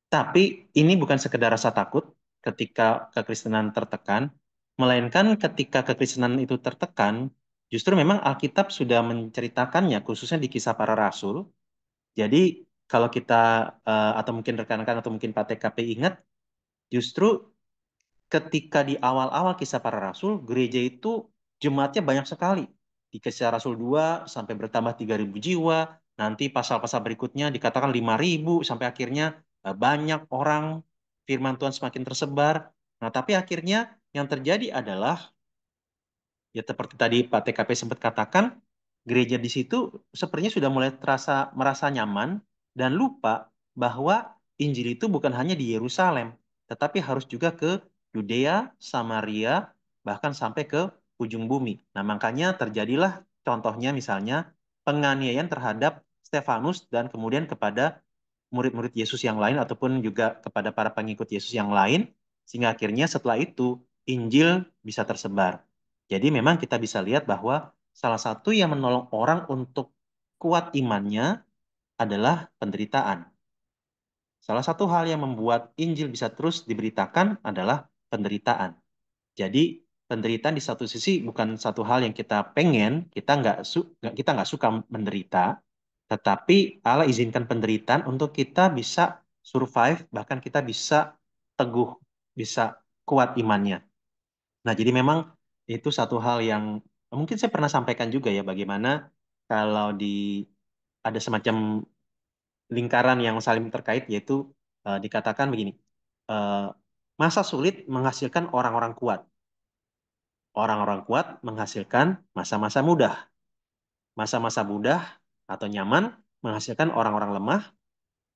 tapi ini bukan sekedar rasa takut ketika kekristenan tertekan, melainkan ketika kekristenan itu tertekan, justru memang Alkitab sudah menceritakannya, khususnya di Kisah Para Rasul. Jadi kalau kita atau mungkin rekan-rekan atau mungkin Pak TKP ingat, justru ketika di awal-awal Kisah Para Rasul, gereja itu jemaatnya banyak sekali. Di Kisah Rasul 2 sampai bertambah 3.000 jiwa, nanti pasal-pasal berikutnya dikatakan 5.000 sampai akhirnya banyak orang, firman Tuhan semakin tersebar. Nah, tapi akhirnya yang terjadi adalah ya seperti tadi Pak TKP sempat katakan, gereja di situ sepertinya sudah mulai merasa nyaman dan lupa bahwa Injil itu bukan hanya di Yerusalem, tetapi harus juga ke Yudea, Samaria, bahkan sampai ke ujung bumi. Nah, makanya terjadilah contohnya misalnya penganiayaan terhadap Stefanus dan kemudian kepada murid-murid Yesus yang lain ataupun juga kepada para pengikut Yesus yang lain, sehingga akhirnya setelah itu Injil bisa tersebar. Jadi memang kita bisa lihat bahwa salah satu yang menolong orang untuk kuat imannya adalah penderitaan. Salah satu hal yang membuat Injil bisa terus diberitakan adalah penderitaan. Jadi penderitaan di satu sisi bukan satu hal yang kita pengen, kita nggak suka menderita, tetapi Allah izinkan penderitaan untuk kita bisa survive, bahkan kita bisa teguh, bisa kuat imannya. Nah, jadi memang itu satu hal yang mungkin saya pernah sampaikan juga ya, bagaimana kalau ada semacam lingkaran yang saling terkait, yaitu dikatakan begini, eh, masa sulit menghasilkan orang-orang kuat. Orang-orang kuat menghasilkan masa-masa mudah. Masa-masa mudah atau nyaman menghasilkan orang-orang lemah.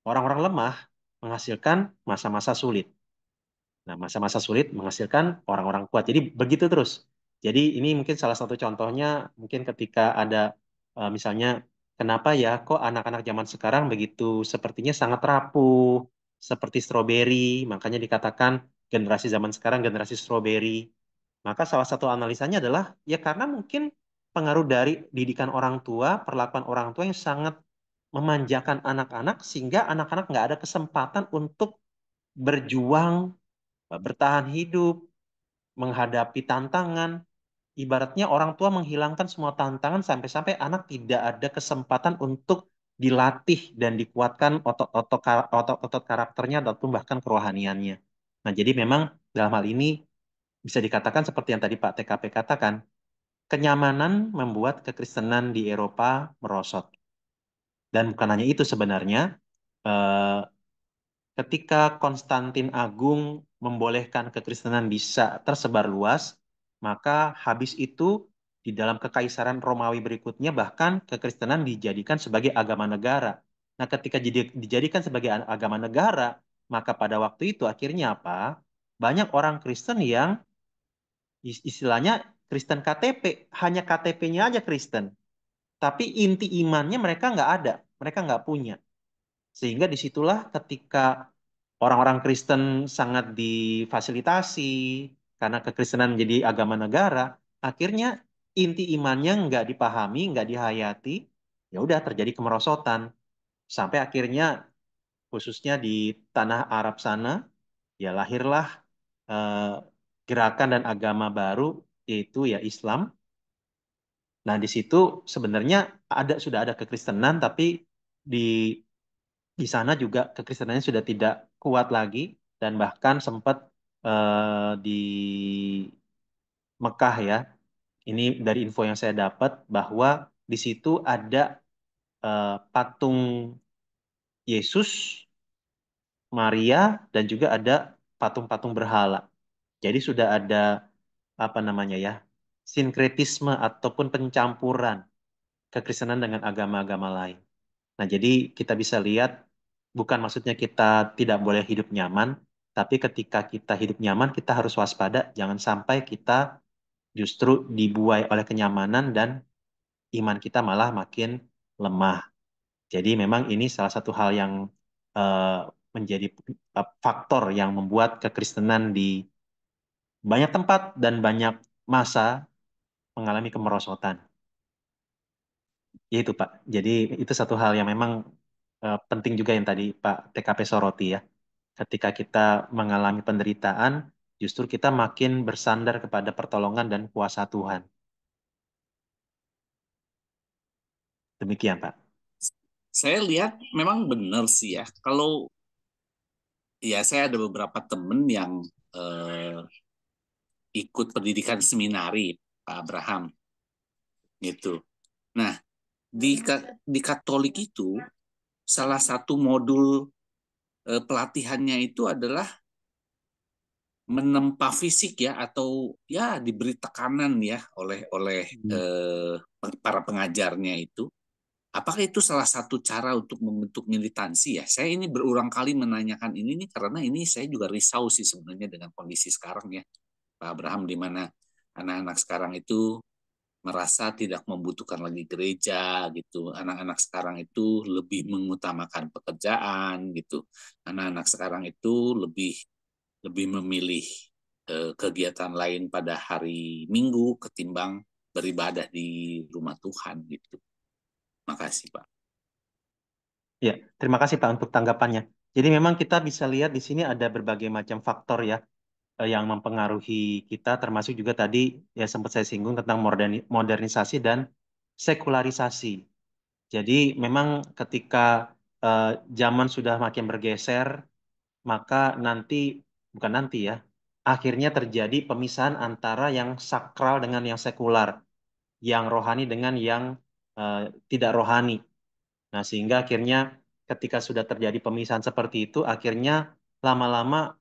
Orang-orang lemah menghasilkan masa-masa sulit. Nah, masa-masa sulit menghasilkan orang-orang kuat. Jadi begitu terus. Jadi ini mungkin salah satu contohnya, mungkin ketika ada misalnya, kenapa ya kok anak-anak zaman sekarang begitu sepertinya sangat rapuh, seperti stroberi, makanya dikatakan generasi zaman sekarang generasi stroberi. Maka salah satu analisanya adalah ya karena mungkin pengaruh dari didikan orang tua, perlakuan orang tua yang sangat memanjakan anak-anak sehingga anak-anak nggak ada kesempatan untuk berjuang, bertahan hidup, menghadapi tantangan. Ibaratnya orang tua menghilangkan semua tantangan sampai-sampai anak tidak ada kesempatan untuk dilatih dan dikuatkan otot-otot karakternya ataupun bahkan kerohaniannya. Nah, jadi memang dalam hal ini bisa dikatakan seperti yang tadi Pak TKP katakan, kenyamanan membuat kekristenan di Eropa merosot. Dan bukan hanya itu sebenarnya, eh, ketika Konstantin Agung membolehkan kekristenan bisa tersebar luas, maka habis itu di dalam kekaisaran Romawi berikutnya bahkan kekristenan dijadikan sebagai agama negara. Nah, ketika dijadikan sebagai agama negara, maka pada waktu itu akhirnya apa? Banyak orang Kristen yang istilahnya Kristen KTP, hanya KTP-nya aja Kristen, tapi inti imannya mereka nggak ada, mereka nggak punya. Sehingga disitulah ketika orang-orang Kristen sangat difasilitasi karena kekristenan menjadi agama negara, akhirnya inti imannya nggak dipahami, nggak dihayati, ya udah terjadi kemerosotan. Sampai akhirnya khususnya di tanah Arab sana, ya lahirlah eh, gerakan dan agama baru yaitu ya Islam. Nah, di situ sebenarnya sudah ada kekristenan, tapi di di sana juga kekristenannya sudah tidak kuat lagi dan bahkan sempat di Mekah ya. Ini dari info yang saya dapat bahwa di situ ada patung Yesus, Maria, dan juga ada patung-patung berhala. Jadi sudah ada apa namanya ya, sinkretisme ataupun pencampuran kekristenan dengan agama-agama lain. Nah, jadi kita bisa lihat bukan maksudnya kita tidak boleh hidup nyaman, tapi ketika kita hidup nyaman kita harus waspada, jangan sampai kita justru dibuai oleh kenyamanan dan iman kita malah makin lemah. Jadi memang ini salah satu hal yang eh, menjadi faktor yang membuat kekristenan di banyak tempat dan banyak masa mengalami kemerosotan. Ya itu Pak. Jadi itu satu hal yang memang penting juga yang tadi Pak TKP soroti ya. Ketika kita mengalami penderitaan, justru kita makin bersandar kepada pertolongan dan kuasa Tuhan. Demikian Pak. Saya lihat memang benar sih ya. Kalau ya saya ada beberapa temen yang eh, ikut pendidikan seminari Pak Abraham gitu. Nah, di Katolik itu salah satu modul pelatihannya itu adalah menempa fisik ya atau ya diberi tekanan ya oleh Hmm. para pengajarnya itu. Apakah itu salah satu cara untuk membentuk militansi ya? Saya ini berulang kali menanyakan ini nih karena ini saya juga risau sih sebenarnya dengan kondisi sekarang ya, Pak Abraham, di mana anak-anak sekarang itu merasa tidak membutuhkan lagi gereja gitu. Anak-anak sekarang itu lebih mengutamakan pekerjaan gitu. Anak-anak sekarang itu lebih lebih memilih kegiatan lain pada hari Minggu ketimbang beribadah di rumah Tuhan gitu. Makasih, Pak. Ya, terima kasih Pak untuk tanggapannya. Jadi memang kita bisa lihat di sini ada berbagai macam faktor ya yang mempengaruhi kita, termasuk juga tadi ya sempat saya singgung tentang modernisasi dan sekularisasi. Jadi memang ketika eh, zaman sudah makin bergeser, maka nanti, bukan nanti ya, akhirnya terjadi pemisahan antara yang sakral dengan yang sekular, yang rohani dengan yang eh, tidak rohani. Nah, sehingga akhirnya ketika sudah terjadi pemisahan seperti itu, akhirnya lama-lama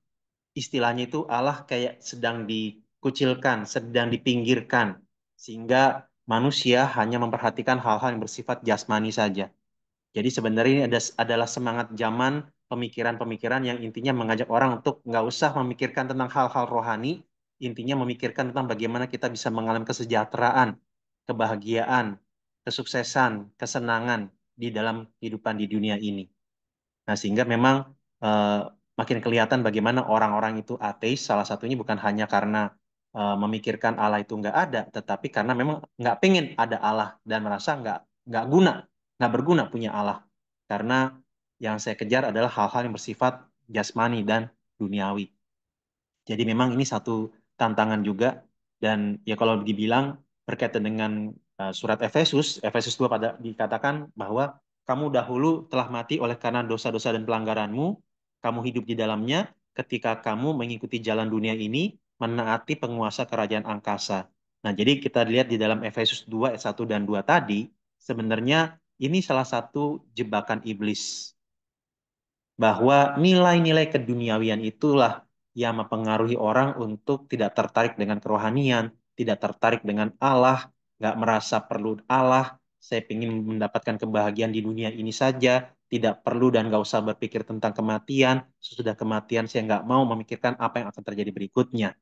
istilahnya itu Allah kayak sedang dikucilkan, sedang dipinggirkan, sehingga manusia hanya memperhatikan hal-hal yang bersifat jasmani saja. Jadi sebenarnya ini adalah semangat zaman pemikiran-pemikiran yang intinya mengajak orang untuk nggak usah memikirkan tentang hal-hal rohani, intinya memikirkan tentang bagaimana kita bisa mengalami kesejahteraan, kebahagiaan, kesuksesan, kesenangan di dalam kehidupan di dunia ini. Nah, sehingga memang eh, makin kelihatan bagaimana orang-orang itu ateis, salah satunya bukan hanya karena memikirkan Allah itu nggak ada, tetapi karena memang nggak pengen ada Allah dan merasa nggak guna, nggak berguna punya Allah. Karena yang saya kejar adalah hal-hal yang bersifat jasmani dan duniawi. Jadi memang ini satu tantangan juga dan ya kalau dibilang berkaitan dengan surat Efesus, Efesus 2 pada dikatakan bahwa kamu dahulu telah mati oleh karena dosa-dosa dan pelanggaranmu, kamu hidup di dalamnya ketika kamu mengikuti jalan dunia ini, menaati penguasa kerajaan angkasa. Nah, jadi kita lihat di dalam Efesus 2 ayat 1 dan 2 tadi, sebenarnya ini salah satu jebakan iblis bahwa nilai-nilai keduniawian itulah yang mempengaruhi orang untuk tidak tertarik dengan kerohanian, tidak tertarik dengan Allah, nggak merasa perlu Allah, saya ingin mendapatkan kebahagiaan di dunia ini saja, tidak perlu dan nggak usah berpikir tentang kematian, sesudah kematian saya nggak mau memikirkan apa yang akan terjadi berikutnya.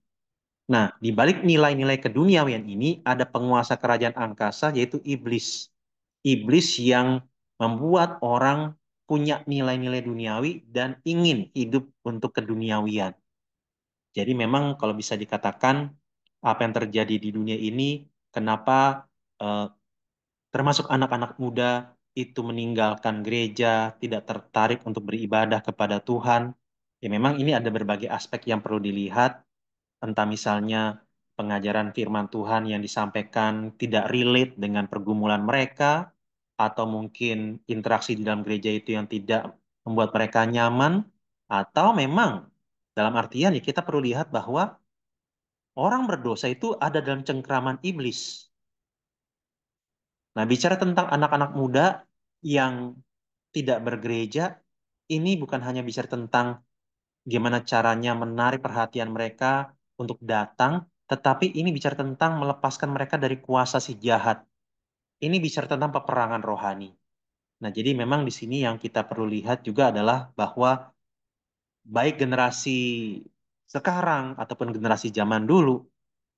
Nah, di balik nilai-nilai keduniawian ini ada penguasa kerajaan angkasa yaitu iblis. Iblis yang membuat orang punya nilai-nilai duniawi dan ingin hidup untuk keduniawian. Jadi memang kalau bisa dikatakan apa yang terjadi di dunia ini, kenapa eh, termasuk anak-anak muda itu meninggalkan gereja, tidak tertarik untuk beribadah kepada Tuhan. Ya memang ini ada berbagai aspek yang perlu dilihat, entah misalnya pengajaran firman Tuhan yang disampaikan tidak relate dengan pergumulan mereka, atau mungkin interaksi di dalam gereja itu yang tidak membuat mereka nyaman, Atau memang dalam artian ya kita perlu lihat bahwa orang berdosa itu ada dalam cengkraman iblis. Nah, bicara tentang anak-anak muda yang tidak bergereja, ini bukan hanya bicara tentang gimana caranya menarik perhatian mereka untuk datang, tetapi ini bicara tentang melepaskan mereka dari kuasa si jahat. Ini bicara tentang peperangan rohani. Nah, jadi memang di sini yang kita perlu lihat juga adalah bahwa baik generasi sekarang ataupun generasi zaman dulu,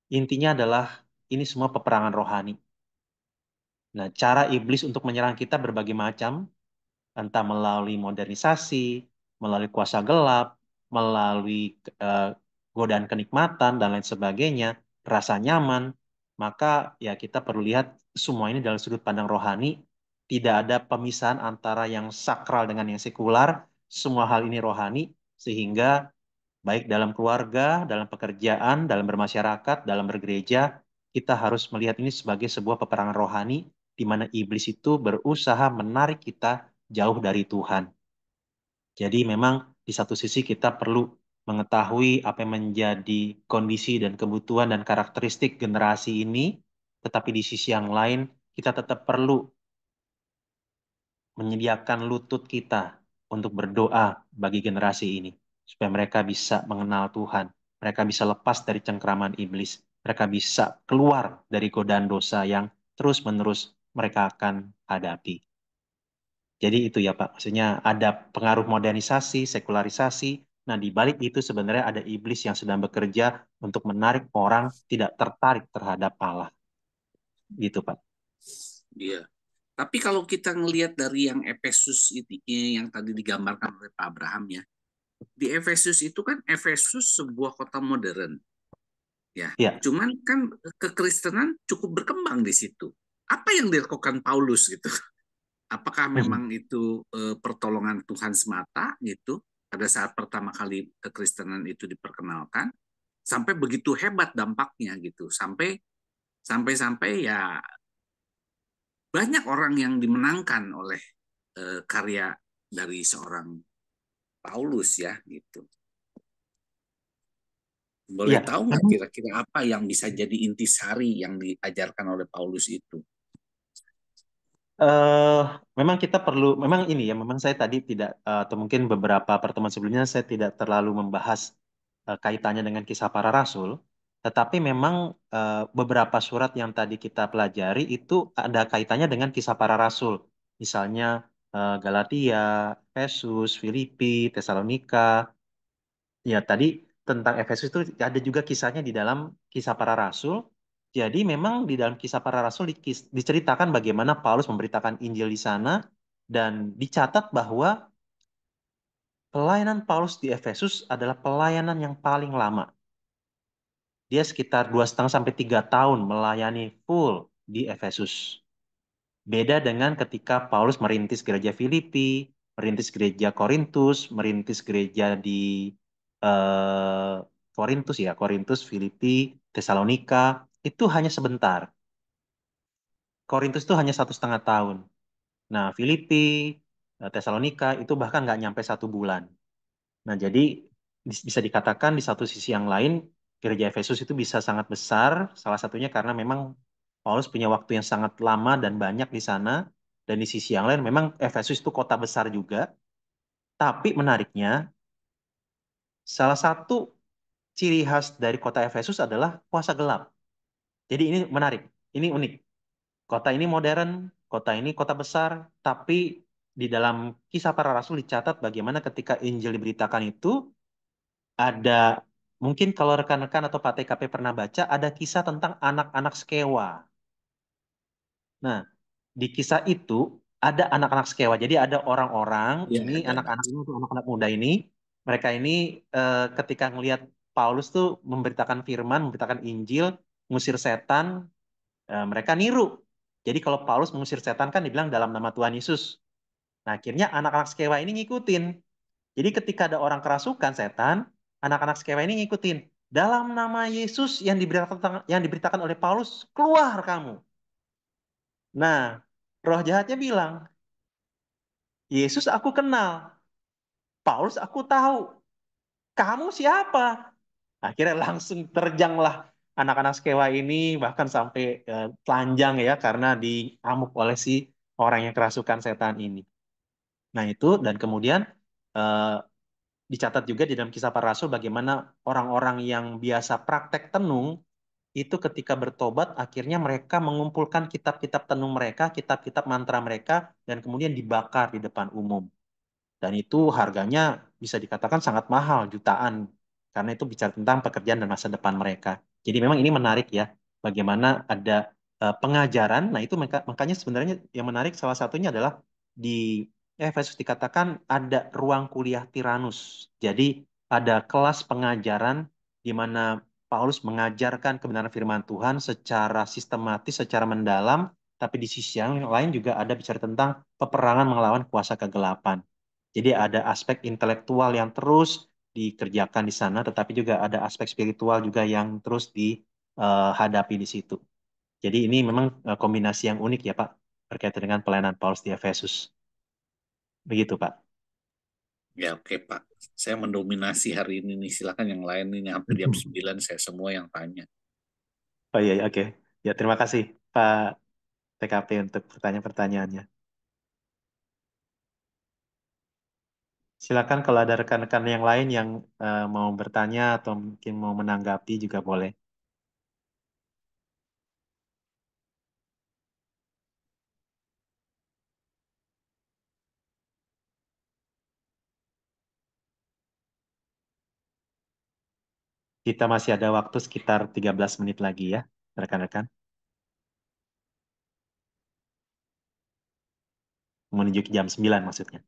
intinya adalah ini semua peperangan rohani. Nah, cara iblis untuk menyerang kita berbagai macam, entah melalui modernisasi, melalui kuasa gelap, melalui eh, godaan kenikmatan dan lain sebagainya, rasa nyaman, maka ya kita perlu lihat semua ini dalam sudut pandang rohani, tidak ada pemisahan antara yang sakral dengan yang sekular, semua hal ini rohani, sehingga baik dalam keluarga, dalam pekerjaan, dalam bermasyarakat, dalam bergereja, kita harus melihat ini sebagai sebuah peperangan rohani di mana iblis itu berusaha menarik kita jauh dari Tuhan. Jadi memang di satu sisi kita perlu mengetahui apa yang menjadi kondisi dan kebutuhan dan karakteristik generasi ini, tetapi di sisi yang lain kita tetap perlu menyediakan lutut kita untuk berdoa bagi generasi ini, supaya mereka bisa mengenal Tuhan, mereka bisa lepas dari cengkraman iblis, mereka bisa keluar dari godaan dosa yang terus-menerus mereka akan hadapi. Jadi itu ya Pak, maksudnya ada pengaruh modernisasi, sekularisasi. Nah, di balik itu sebenarnya ada iblis yang sedang bekerja untuk menarik orang tidak tertarik terhadap Allah. Gitu Pak. Iya. Tapi kalau kita ngelihat dari yang Efesus itu yang tadi digambarkan oleh Pak Abraham ya, di Efesus itu kan Efesus sebuah kota modern ya. Ya. Cuman kan kekristenan cukup berkembang di situ. Apa yang dilakukan Paulus gitu? Apakah memang itu pertolongan Tuhan semata gitu pada saat pertama kali kekristenan itu diperkenalkan sampai begitu hebat dampaknya gitu sampai sampai ya banyak orang yang dimenangkan oleh karya dari seorang Paulus ya gitu. Boleh Iya, tahu nggak kira-kira apa yang bisa jadi intisari yang diajarkan oleh Paulus itu? eh memang kita perlu, memang ini ya, memang saya tadi tidak, atau mungkin beberapa pertemuan sebelumnya saya tidak terlalu membahas kaitannya dengan kisah para rasul, tetapi memang beberapa surat yang tadi kita pelajari itu ada kaitannya dengan kisah para rasul. Misalnya Galatia, Efesus, Filipi, Tesalonika. Ya, tadi tentang Efesus itu ada juga kisahnya di dalam kisah para rasul. Jadi memang di dalam kisah para rasul diceritakan bagaimana Paulus memberitakan Injil di sana dan dicatat bahwa pelayanan Paulus di Efesus adalah pelayanan yang paling lama. Dia sekitar 2,5 sampai 3 tahun melayani full di Efesus. Beda dengan ketika Paulus merintis gereja Filipi, merintis gereja Korintus, merintis gereja di eh, Korintus ya, Korintus, Filipi, Tesalonika, itu hanya sebentar. Korintus itu hanya 1,5 tahun. Nah, Filipi, Tesalonika itu bahkan nggak nyampe 1 bulan. Nah, jadi bisa dikatakan di satu sisi yang lain, gereja Efesus itu bisa sangat besar, salah satunya karena memang Paulus punya waktu yang sangat lama dan banyak di sana, dan di sisi yang lain memang Efesus itu kota besar juga, tapi menariknya, salah satu ciri khas dari kota Efesus adalah kuasa gelap. Jadi ini menarik, ini unik. Kota ini modern, kota ini kota besar, tapi di dalam kisah para rasul dicatat bagaimana ketika Injil diberitakan itu, ada mungkin kalau rekan-rekan atau Pak TKP pernah baca ada kisah tentang anak-anak Skewa. Nah, di kisah itu ada anak-anak Skewa. Jadi ada orang-orang Iya, ini ada. anak-anak ini tuh anak-anak muda ini mereka ini ketika ngelihat Paulus tuh memberitakan firman, memberitakan Injil, ngusir setan, mereka niru. Jadi kalau Paulus mengusir setan kan dibilang dalam nama Tuhan Yesus. Nah, akhirnya anak-anak Skewa ini ngikutin. Jadi ketika ada orang kerasukan setan, anak-anak Skewa ini ngikutin. Dalam nama Yesus yang diberitakan oleh Paulus, keluar kamu. Nah, roh jahatnya bilang, Yesus aku kenal. Paulus, aku tahu. Kamu siapa? Akhirnya langsung terjanglah anak-anak Skewa ini, bahkan sampai telanjang ya, karena diamuk oleh si orang yang kerasukan setan ini. Nah itu, dan kemudian eh, dicatat juga di dalam Kisah Para Rasul bagaimana orang-orang yang biasa praktek tenung itu ketika bertobat akhirnya mereka mengumpulkan kitab-kitab tenung mereka, kitab-kitab mantra mereka, dan kemudian dibakar di depan umum. Dan itu harganya bisa dikatakan sangat mahal, jutaan. Karena itu bicara tentang pekerjaan dan masa depan mereka. Jadi memang ini menarik ya, bagaimana ada pengajaran. Nah itu makanya sebenarnya yang menarik salah satunya adalah di Efesus dikatakan ada ruang kuliah Tiranus. Jadi ada kelas pengajaran di mana Paulus mengajarkan kebenaran firman Tuhan secara sistematis, secara mendalam, tapi di sisi yang lain juga ada bicara tentang peperangan melawan kuasa kegelapan. Jadi ada aspek intelektual yang terus dikerjakan di sana, tetapi juga ada aspek spiritual juga yang terus dihadapi di situ. Jadi ini memang kombinasi yang unik ya Pak, berkaitan dengan pelayanan Paulus di Efesus. Begitu Pak. Ya, oke, Pak. Saya mendominasi hari ini nih. Silakan yang lain ini hampir jam 9 saya semua yang tanya. Oh iya, iya, oke. Ya, terima kasih Pak TKP untuk pertanyaan-pertanyaannya. Silakan kalau ada rekan-rekan yang lain yang mau bertanya atau mungkin mau menanggapi juga boleh. Kita masih ada waktu sekitar 13 menit lagi ya, rekan-rekan. Menuju ke jam 9 maksudnya.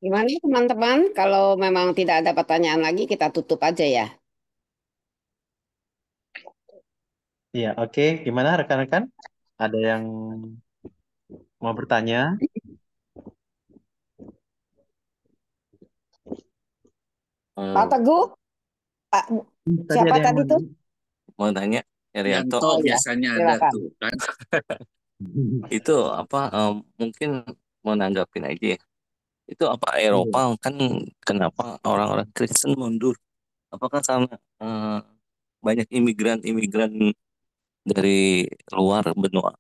Gimana teman-teman? Kalau memang tidak ada pertanyaan lagi, kita tutup aja ya. Iya, oke. Gimana rekan-rekan? Ada yang mau bertanya? Pak Eh, Teguh, Pak, Tadi siapa ada yang tadi mau tuh? mau nanya, Rianto, Yanto Oh ya, biasanya ada silakan. tuh kan. itu apa? Mungkin mau nanggapin aja ya. Itu apa Eropa Iya. kan kenapa orang-orang Kristen mundur? Apakah karena eh, banyak imigran-imigran dari luar benua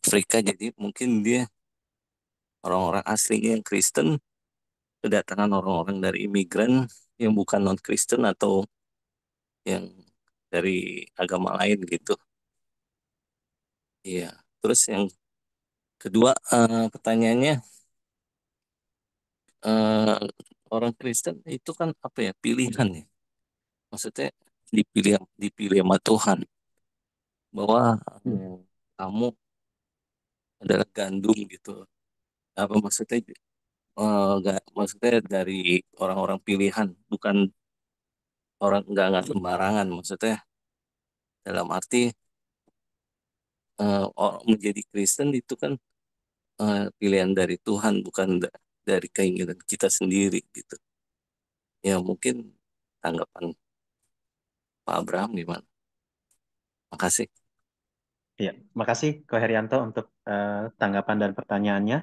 Afrika, jadi mungkin dia orang-orang aslinya yang Kristen kedatangan orang-orang dari imigran yang bukan non-Kristen atau yang dari agama lain gitu. Iya. Terus yang kedua, pertanyaannya, eh, orang Kristen itu kan apa ya, pilihan ya, maksudnya dipilih dipilih sama Tuhan bahwa kamu adalah gandum gitu, apa maksudnya, maksudnya dari orang-orang pilihan, bukan orang, nggak sembarangan, maksudnya dalam arti menjadi Kristen itu kan pilihan dari Tuhan, bukan dari keinginan kita sendiri gitu. Ya mungkin tanggapan Pak Abraham gimana? Makasih. Iya, makasih Ko Herianto untuk tanggapan dan pertanyaannya.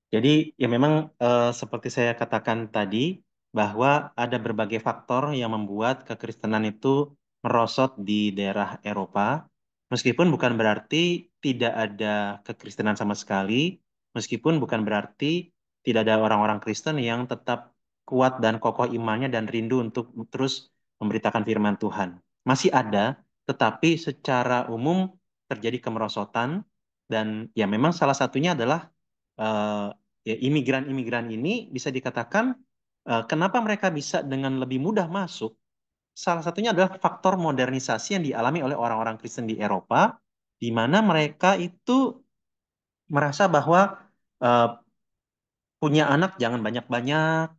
Jadi ya memang seperti saya katakan tadi bahwa ada berbagai faktor yang membuat kekristenan itu merosot di daerah Eropa. Meskipun bukan berarti tidak ada kekristenan sama sekali, meskipun bukan berarti tidak ada orang-orang Kristen yang tetap kuat dan kokoh imannya dan rindu untuk terus memberitakan firman Tuhan. Masih ada, tetapi secara umum terjadi kemerosotan dan ya memang salah satunya adalah eh, ya imigran-imigran ini bisa dikatakan kenapa mereka bisa dengan lebih mudah masuk. Salah satunya adalah faktor modernisasi yang dialami oleh orang-orang Kristen di Eropa, di mana mereka itu merasa bahwa eh, punya anak jangan banyak-banyak,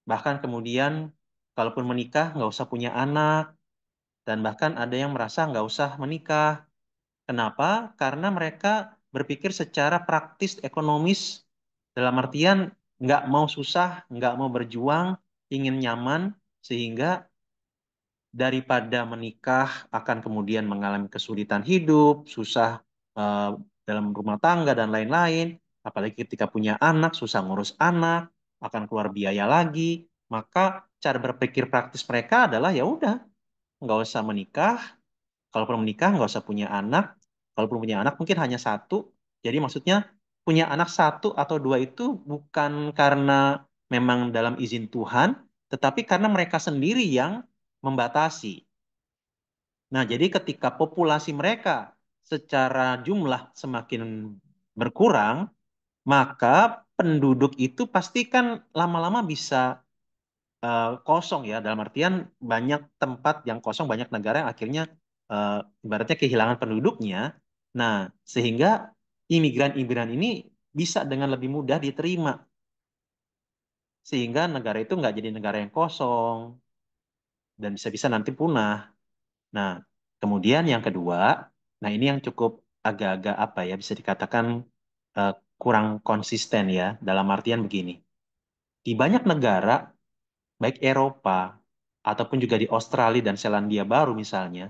Bahkan kemudian kalaupun menikah nggak usah punya anak. Dan bahkan ada yang merasa nggak usah menikah. Kenapa? Karena mereka berpikir secara praktis ekonomis dalam artian nggak mau susah, nggak mau berjuang, ingin nyaman, sehingga daripada menikah akan kemudian mengalami kesulitan hidup, susah eh, dalam rumah tangga dan lain-lain, apalagi ketika punya anak, susah ngurus anak, akan keluar biaya lagi, maka cara berpikir praktis mereka adalah ya udah nggak usah menikah, kalaupun menikah nggak usah punya anak, kalaupun punya anak mungkin hanya satu. Jadi maksudnya punya anak satu atau dua itu bukan karena memang dalam izin Tuhan, tetapi karena mereka sendiri yang membatasi. Nah, jadi ketika populasi mereka secara jumlah semakin berkurang, maka penduduk itu pasti kan lama-lama bisa kosong ya. Dalam artian banyak tempat yang kosong, banyak negara yang akhirnya eh, ibaratnya kehilangan penduduknya. Nah, sehingga imigran-imigran ini bisa dengan lebih mudah diterima. Sehingga negara itu nggak jadi negara yang kosong dan bisa-bisa nanti punah. Nah, kemudian yang kedua, nah ini yang cukup agak-agak apa ya, bisa dikatakan eh, kurang konsisten ya, dalam artian begini. Di banyak negara, baik Eropa ataupun juga di Australia dan Selandia Baru misalnya,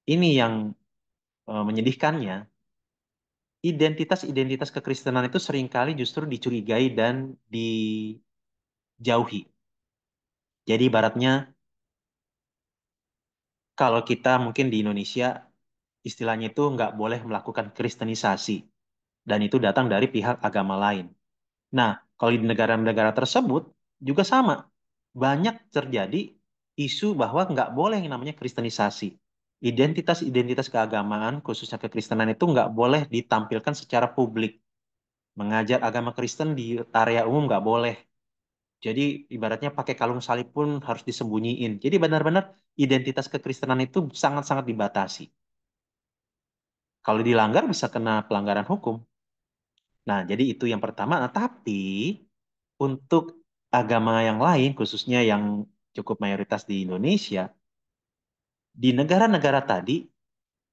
ini yang menyedihkannya, identitas-identitas kekristenan itu seringkali justru dicurigai dan dijauhi. Jadi ibaratnya kalau kita mungkin di Indonesia istilahnya itu nggak boleh melakukan kristenisasi dan itu datang dari pihak agama lain. Nah, kalau di negara-negara tersebut juga sama. Banyak terjadi isu bahwa nggak boleh yang namanya kristenisasi. Identitas-identitas keagamaan, khususnya kekristenan itu nggak boleh ditampilkan secara publik. Mengajar agama Kristen di area umum nggak boleh. Jadi ibaratnya pakai kalung salib pun harus disembunyiin. Jadi benar-benar identitas kekristenan itu sangat-sangat dibatasi. Kalau dilanggar bisa kena pelanggaran hukum. Nah, jadi itu yang pertama. Nah, tapi untuk agama yang lain, khususnya yang cukup mayoritas di Indonesia, di negara-negara tadi,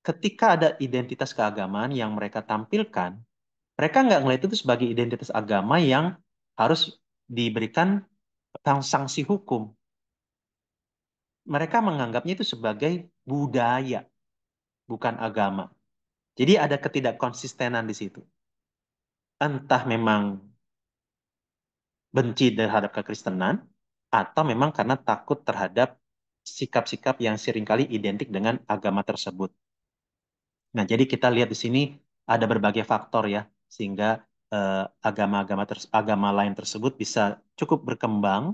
ketika ada identitas keagamaan yang mereka tampilkan, mereka nggak ngelihat itu sebagai identitas agama yang harus diberikan sanksi hukum. Mereka menganggapnya itu sebagai budaya, bukan agama. Jadi ada ketidakkonsistenan di situ. Entah memang benci terhadap kekristenan, atau memang karena takut terhadap sikap-sikap yang seringkali identik dengan agama tersebut. Nah, jadi kita lihat di sini ada berbagai faktor ya, sehingga agama lain tersebut bisa cukup berkembang,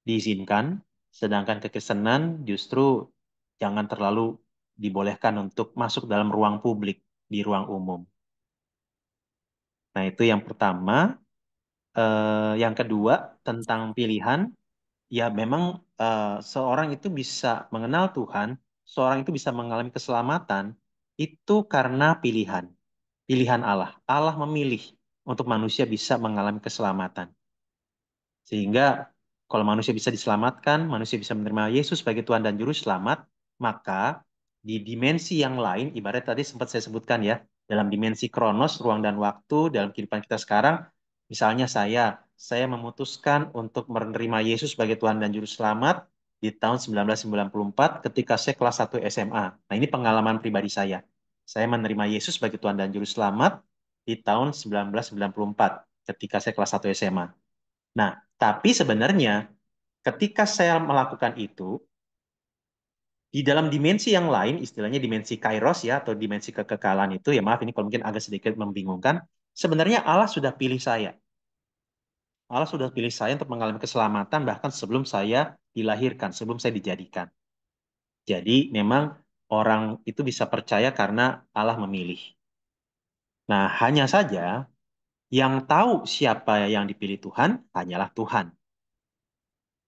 diizinkan, sedangkan kekristenan justru jangan terlalu dibolehkan untuk masuk dalam ruang publik, di ruang umum. Nah, itu yang pertama. Yang kedua, tentang pilihan. Ya, memang seorang itu bisa mengenal Tuhan, seorang itu bisa mengalami keselamatan itu karena pilihan, pilihan Allah. Allah memilih untuk manusia bisa mengalami keselamatan. Sehingga kalau manusia bisa diselamatkan, manusia bisa menerima Yesus sebagai Tuhan dan Juru Selamat, maka di dimensi yang lain, ibarat tadi sempat saya sebutkan ya, dalam dimensi kronos, ruang dan waktu, dalam kehidupan kita sekarang, misalnya saya memutuskan untuk menerima Yesus sebagai Tuhan dan Juru Selamat di tahun 1994 ketika saya kelas 1 SMA. Nah, ini pengalaman pribadi saya. Saya menerima Yesus sebagai Tuhan dan Juru Selamat di tahun 1994 ketika saya kelas 1 SMA. Nah, tapi sebenarnya ketika saya melakukan itu, di dalam dimensi yang lain, istilahnya dimensi kairos ya, atau dimensi kekekalan itu, ya maaf ini kalau mungkin agak sedikit membingungkan, sebenarnya Allah sudah pilih saya. Allah sudah pilih saya untuk mengalami keselamatan bahkan sebelum saya dilahirkan, sebelum saya dijadikan. Jadi memang orang itu bisa percaya karena Allah memilih. Nah, hanya saja yang tahu siapa yang dipilih Tuhan hanyalah Tuhan.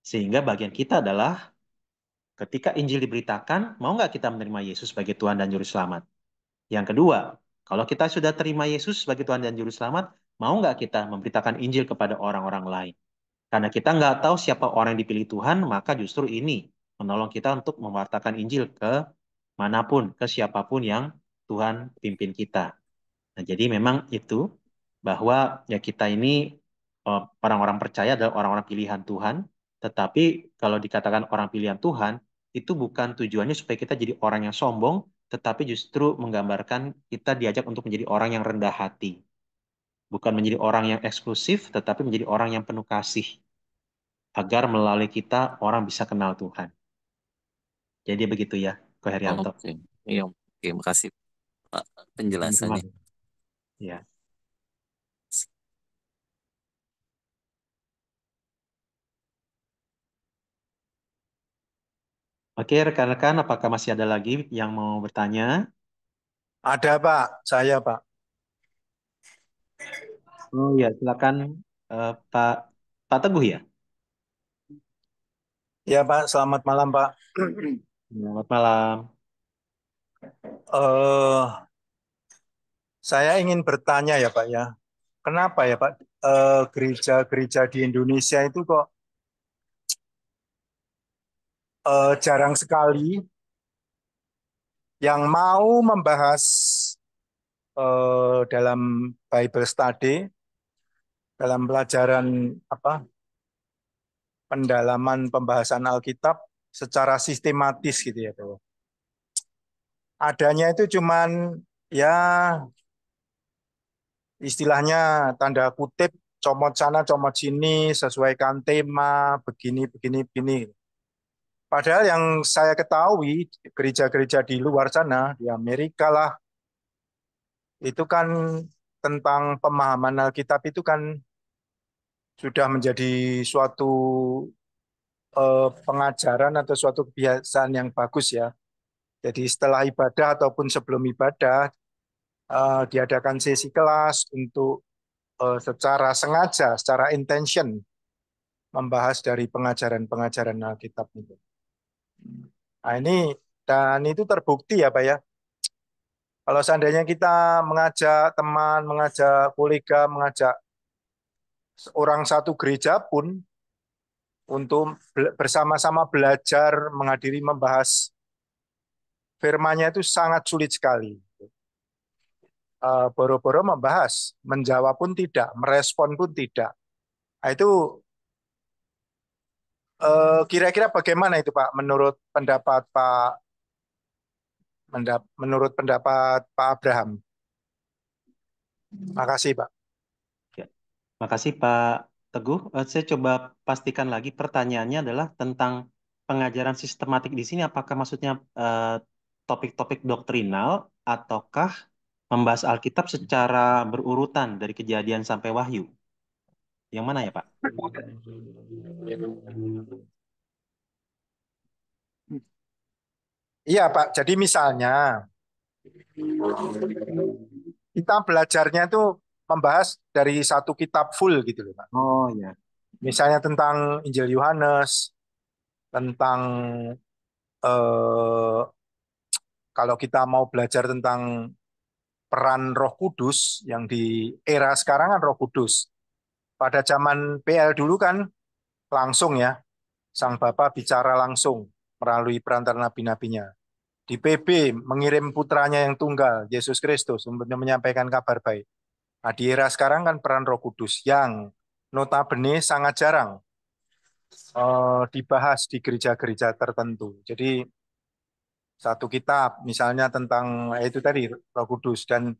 Sehingga bagian kita adalah ketika Injil diberitakan, mau nggak kita menerima Yesus sebagai Tuhan dan Juru Selamat? Yang kedua, kalau kita sudah terima Yesus sebagai Tuhan dan Juru Selamat, mau nggak kita memberitakan Injil kepada orang-orang lain? Karena kita nggak tahu siapa orang yang dipilih Tuhan, maka justru ini menolong kita untuk mewartakan Injil ke manapun, ke siapapun yang Tuhan pimpin kita. Nah, jadi memang itu bahwa ya kita ini orang-orang percaya adalah orang-orang pilihan Tuhan, tetapi kalau dikatakan orang pilihan Tuhan, itu bukan tujuannya supaya kita jadi orang yang sombong, tetapi justru menggambarkan kita diajak untuk menjadi orang yang rendah hati. Bukan menjadi orang yang eksklusif, tetapi menjadi orang yang penuh kasih. Agar melalui kita orang bisa kenal Tuhan. Jadi begitu ya, Ko Herianto. Oke, iya, oke, makasih Pak penjelasannya. Teman-teman. Ya. Oke, rekan-rekan, apakah masih ada lagi yang mau bertanya? Ada Pak, saya Pak. Oh ya, silakan Pak Pak Teguh ya. Ya Pak, selamat malam Pak. Selamat malam. eh saya ingin bertanya ya Pak ya, kenapa ya Pak gereja-gereja di Indonesia itu kok jarang sekali yang mau membahas dalam Bible study, dalam pelajaran apa pendalaman pembahasan Alkitab secara sistematis gitu ya Pak. Adanya itu cuman ya istilahnya tanda kutip comot sana comot sini sesuaikan tema begini begini begini. Padahal yang saya ketahui gereja-gereja di luar sana di Amerika lah itu kan tentang pemahaman Alkitab itu kan sudah menjadi suatu pengajaran atau suatu kebiasaan yang bagus ya. Jadi setelah ibadah ataupun sebelum ibadah diadakan sesi kelas untuk secara sengaja, secara intention membahas dari pengajaran-pengajaran Alkitab itu. Nah ini dan itu terbukti ya Pak ya. Kalau seandainya kita mengajak teman, mengajak kolega, mengajak orang satu gereja pun untuk bersama-sama belajar, menghadiri, membahas firman-Nya itu sangat sulit sekali. Boro-boro membahas, menjawab pun tidak, merespon pun tidak. Nah, itu kira-kira bagaimana itu Pak menurut pendapat Pak Abraham? Makasih Pak. Ya. Makasih Pak Teguh. Saya coba pastikan lagi pertanyaannya adalah tentang pengajaran sistematik di sini. Apakah maksudnya topik-topik doktrinal ataukah membahas Alkitab secara berurutan dari Kejadian sampai Wahyu? Yang mana ya Pak? Iya Pak, jadi misalnya kita belajarnya itu membahas dari satu kitab full gitu loh Pak. Oh ya. Misalnya tentang Injil Yohanes, tentang eh, kalau kita mau belajar tentang peran Roh Kudus yang di era sekarang kan Roh Kudus. Pada zaman PL dulu kan langsung ya, Sang Bapa bicara langsung melalui perantara nabi-nabinya. Di PB mengirim putranya yang tunggal, Yesus Kristus, untuk menyampaikan kabar baik. Nah, di era sekarang kan peran Roh Kudus yang notabene sangat jarang dibahas di gereja-gereja tertentu. Jadi satu kitab misalnya tentang itu tadi Roh Kudus dan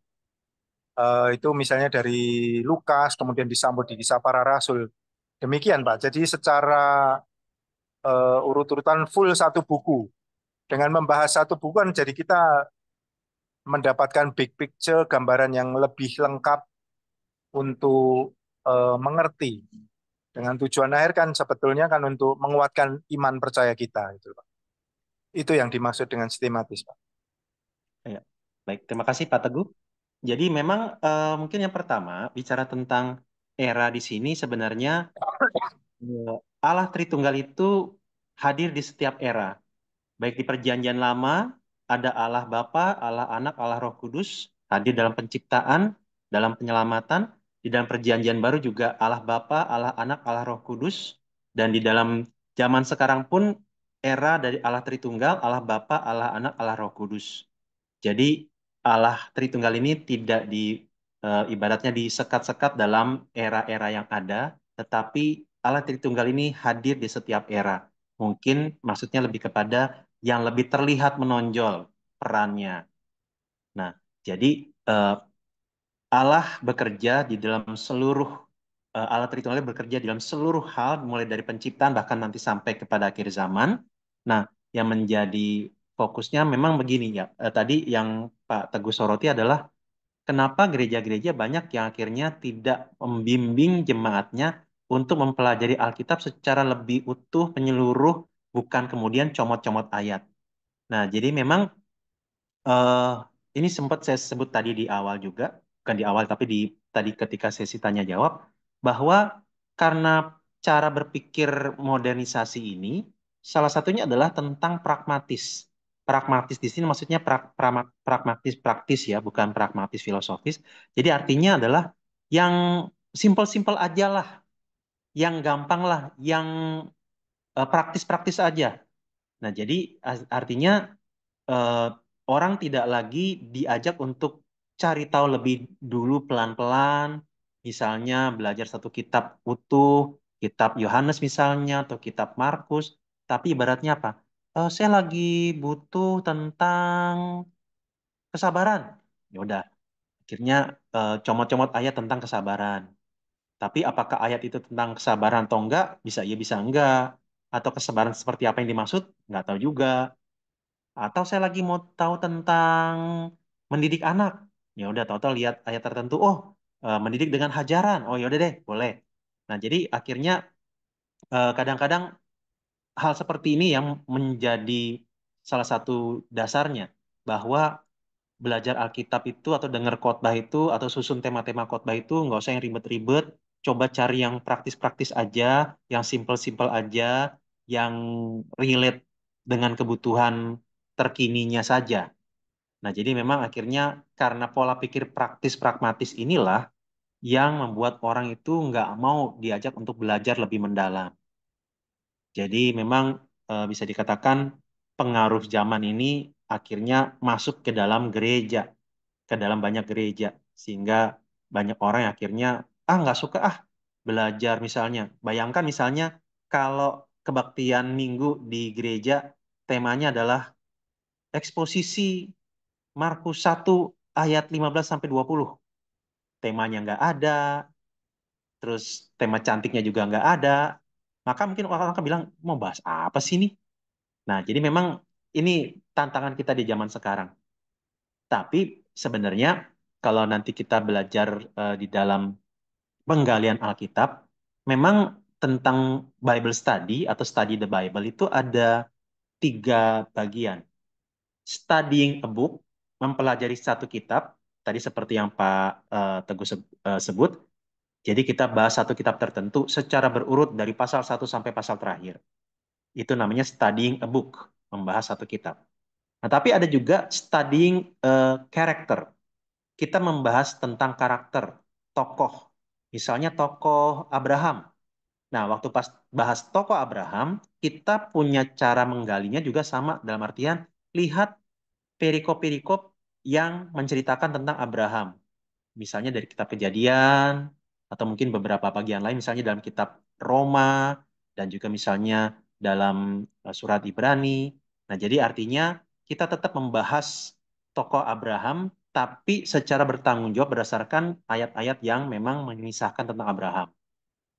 itu misalnya dari Lukas kemudian disambut di Kisah Para Rasul. Demikian Pak. Jadi secara urut-urutan full satu buku. Dengan membahas satu buku kan jadi kita mendapatkan big picture, gambaran yang lebih lengkap untuk mengerti. Dengan tujuan akhir kan sebetulnya kan untuk menguatkan iman percaya kita itu Pak. Itu yang dimaksud dengan sistematis Pak. Ya. Baik, terima kasih Pak Teguh. Jadi memang mungkin yang pertama bicara tentang era di sini sebenarnya Allah Tritunggal itu hadir di setiap era. Baik di Perjanjian Lama ada Allah Bapa, Allah Anak, Allah Roh Kudus hadir dalam penciptaan, dalam penyelamatan, di dalam perjanjian baru juga Allah Bapa, Allah Anak, Allah Roh Kudus. Dan di dalam zaman sekarang pun era dari Allah Tritunggal, Allah Bapa, Allah Anak, Allah Roh Kudus. Jadi Allah Tritunggal ini tidak ibaratnya disekat-sekat dalam era-era yang ada, tetapi Allah Tritunggal ini hadir di setiap era. Mungkin maksudnya lebih kepada yang lebih terlihat menonjol perannya. Nah, jadi eh, Allah bekerja di dalam seluruh Allah Tritunggal bekerja di dalam seluruh hal, mulai dari penciptaan bahkan nanti sampai kepada akhir zaman. Nah, yang menjadi fokusnya memang begini ya. Tadi yang Pak Teguh soroti adalah kenapa gereja-gereja banyak yang akhirnya tidak membimbing jemaatnya untuk mempelajari Alkitab secara lebih utuh, menyeluruh, bukan kemudian comot-comot ayat. Nah, jadi memang eh ini sempat saya sebut tadi di awal juga, bukan di awal tapi tadi ketika sesi tanya jawab, bahwa karena cara berpikir modernisasi ini, salah satunya adalah tentang pragmatis. Pragmatis di sini maksudnya pragmatis praktis ya, bukan pragmatis filosofis. Jadi artinya adalah yang simpel-simpel aja lah, yang gampang lah, yang praktis-praktis aja. Nah, jadi artinya eh, orang tidak lagi diajak untuk cari tahu lebih dulu pelan-pelan, misalnya belajar satu kitab utuh, kitab Yohanes misalnya, atau kitab Markus, tapi ibaratnya apa? Saya lagi butuh tentang kesabaran. Ya udah, akhirnya comot-comot ayat tentang kesabaran. Tapi apakah ayat itu tentang kesabaran atau enggak? Bisa iya, bisa enggak. Atau kesabaran seperti apa yang dimaksud? Enggak tahu juga. Atau saya lagi mau tahu tentang mendidik anak. Ya udah tahu-tahu lihat ayat tertentu, oh mendidik dengan hajaran. Oh ya udah deh, boleh. Nah, jadi akhirnya kadang-kadang hal seperti ini yang menjadi salah satu dasarnya bahwa belajar Alkitab itu atau dengar khotbah itu atau susun tema-tema khotbah itu nggak usah yang ribet-ribet, coba cari yang praktis-praktis aja, yang simple-simple aja, yang relate dengan kebutuhan terkininya saja. Nah, jadi memang akhirnya karena pola pikir praktis pragmatis inilah yang membuat orang itu nggak mau diajak untuk belajar lebih mendalam. Jadi memang bisa dikatakan pengaruh zaman ini akhirnya masuk ke dalam gereja, ke dalam banyak gereja, sehingga banyak orang yang akhirnya nggak suka belajar misalnya. Bayangkan misalnya kalau kebaktian minggu di gereja temanya adalah eksposisi Markus 1 ayat 15 sampai 20. Temanya nggak ada, terus tema cantiknya juga nggak ada. Maka mungkin orang-orang akan bilang, mau bahas apa sih ini? Nah, jadi memang ini tantangan kita di zaman sekarang. Tapi sebenarnya kalau nanti kita belajar di dalam penggalian Alkitab, memang tentang Bible study atau study the Bible itu ada 3 bagian. Studying a book, mempelajari satu kitab, tadi seperti yang Pak Teguh sebut. Jadi kita bahas satu kitab tertentu secara berurut dari pasal 1 sampai pasal terakhir. Itu namanya studying a book, membahas satu kitab. Nah, tapi ada juga studying character. Kita membahas tentang karakter tokoh. Misalnya tokoh Abraham. Nah, waktu pas bahas tokoh Abraham, kita punya cara menggalinya juga sama dalam artian lihat perikop-perikop yang menceritakan tentang Abraham. Misalnya dari kitab Kejadian, atau mungkin beberapa bagian lain, misalnya dalam kitab Roma, dan juga misalnya dalam surat Ibrani. Nah, jadi artinya kita tetap membahas tokoh Abraham, tapi secara bertanggung jawab berdasarkan ayat-ayat yang memang mengisahkan tentang Abraham.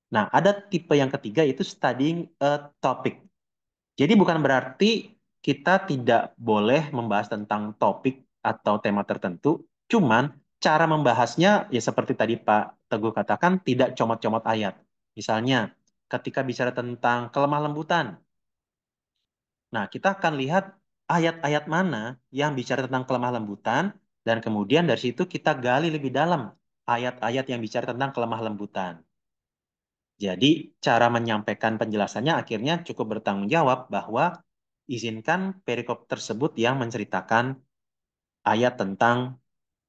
Nah, ada tipe yang ketiga yaitu studying a topic. Jadi bukan berarti kita tidak boleh membahas tentang topik atau tema tertentu, cuman cara membahasnya ya seperti tadi Pak Teguh katakan tidak comot-comot ayat. Misalnya ketika bicara tentang kelemah lembutan, nah kita akan lihat ayat-ayat mana yang bicara tentang kelemah lembutan dan kemudian dari situ kita gali lebih dalam ayat-ayat yang bicara tentang kelemah lembutan. Jadi cara menyampaikan penjelasannya akhirnya cukup bertanggung jawab bahwa izinkan perikop tersebut yang menceritakan ayat tentang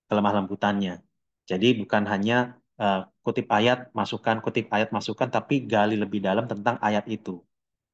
kelemah lembutannya. Jadi bukan hanya kutip ayat, masukkan, kutip ayat, masukkan, tapi gali lebih dalam tentang ayat itu.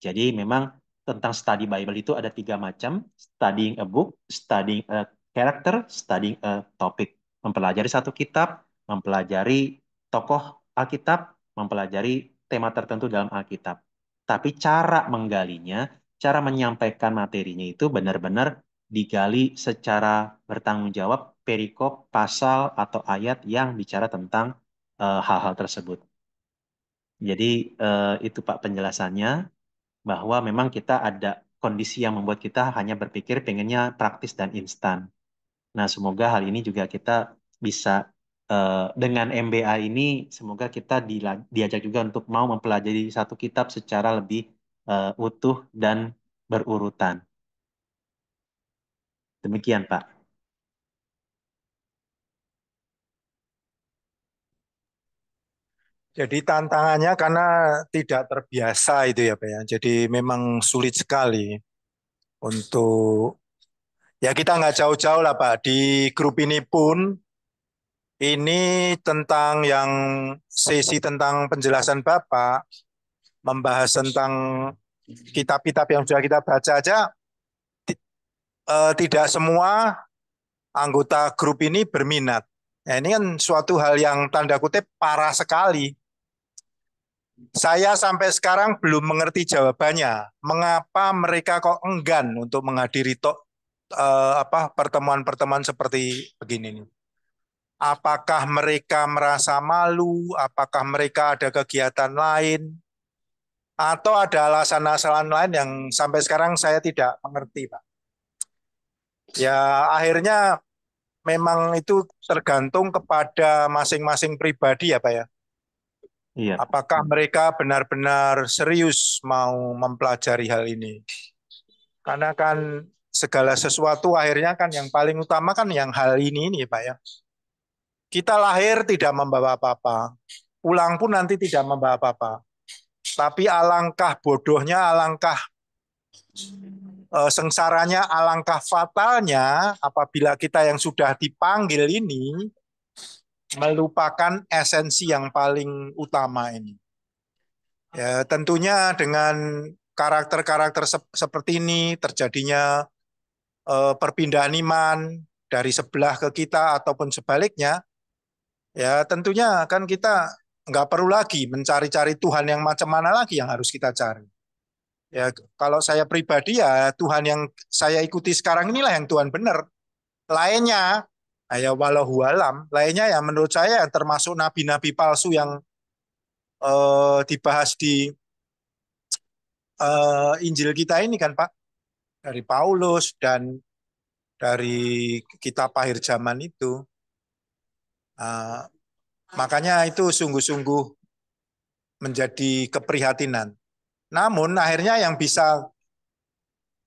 Jadi memang tentang study Bible itu ada 3 macam: studying a book, studying a character, studying a topic. Mempelajari satu kitab, mempelajari tokoh Alkitab, mempelajari tema tertentu dalam Alkitab. Tapi cara menggalinya, cara menyampaikan materinya itu benar-benar digali secara bertanggung jawab, perikop, pasal, atau ayat yang bicara tentang hal-hal tersebut. Jadi itu Pak penjelasannya, bahwa memang kita ada kondisi yang membuat kita hanya berpikir pengennya praktis dan instan. Nah, semoga hal ini juga kita bisa dengan MBA ini, semoga kita diajak juga untuk mau mempelajari satu kitab secara lebih utuh dan berurutan. Demikian, Pak. Jadi tantangannya karena tidak terbiasa itu ya Pak ya. Jadi memang sulit sekali untuk ya kita nggak jauh-jauh lah Pak. Di grup ini pun ini tentang yang sesi tentang penjelasan Bapak, membahas tentang kitab-kitab yang sudah kita baca aja, tidak semua anggota grup ini berminat. Nah, ini kan suatu hal yang tanda kutip parah sekali. Saya sampai sekarang belum mengerti jawabannya. Mengapa mereka kok enggan untuk menghadiri pertemuan-pertemuan seperti begini nih? Apakah mereka merasa malu? Apakah mereka ada kegiatan lain? Atau ada alasan-alasan lain yang sampai sekarang saya tidak mengerti, Pak. Ya, akhirnya memang itu tergantung kepada masing-masing pribadi ya, Pak ya. Iya. Apakah mereka benar-benar serius mau mempelajari hal ini? Karena kan segala sesuatu akhirnya kan yang paling utama kan yang hal ini Pak ya. Kita lahir tidak membawa apa-apa. Pulang pun nanti tidak membawa apa-apa. Tapi alangkah bodohnya, alangkah sengsaranya, alangkah fatalnya apabila kita yang sudah dipanggil ini melupakan esensi yang paling utama ini. Ya, tentunya dengan karakter-karakter seperti ini terjadinya perpindahan iman dari sebelah ke kita ataupun sebaliknya, ya tentunya kan kita nggak perlu lagi mencari-cari Tuhan yang macam mana lagi yang harus kita cari. Ya kalau saya pribadi ya Tuhan yang saya ikuti sekarang inilah yang Tuhan benar. Lainnya, ya walau alam, lainnya ya menurut saya termasuk nabi-nabi palsu yang dibahas di Injil kita ini kan Pak, dari Paulus dan dari kitab akhir zaman itu. Makanya itu sungguh-sungguh menjadi keprihatinan. Namun akhirnya yang bisa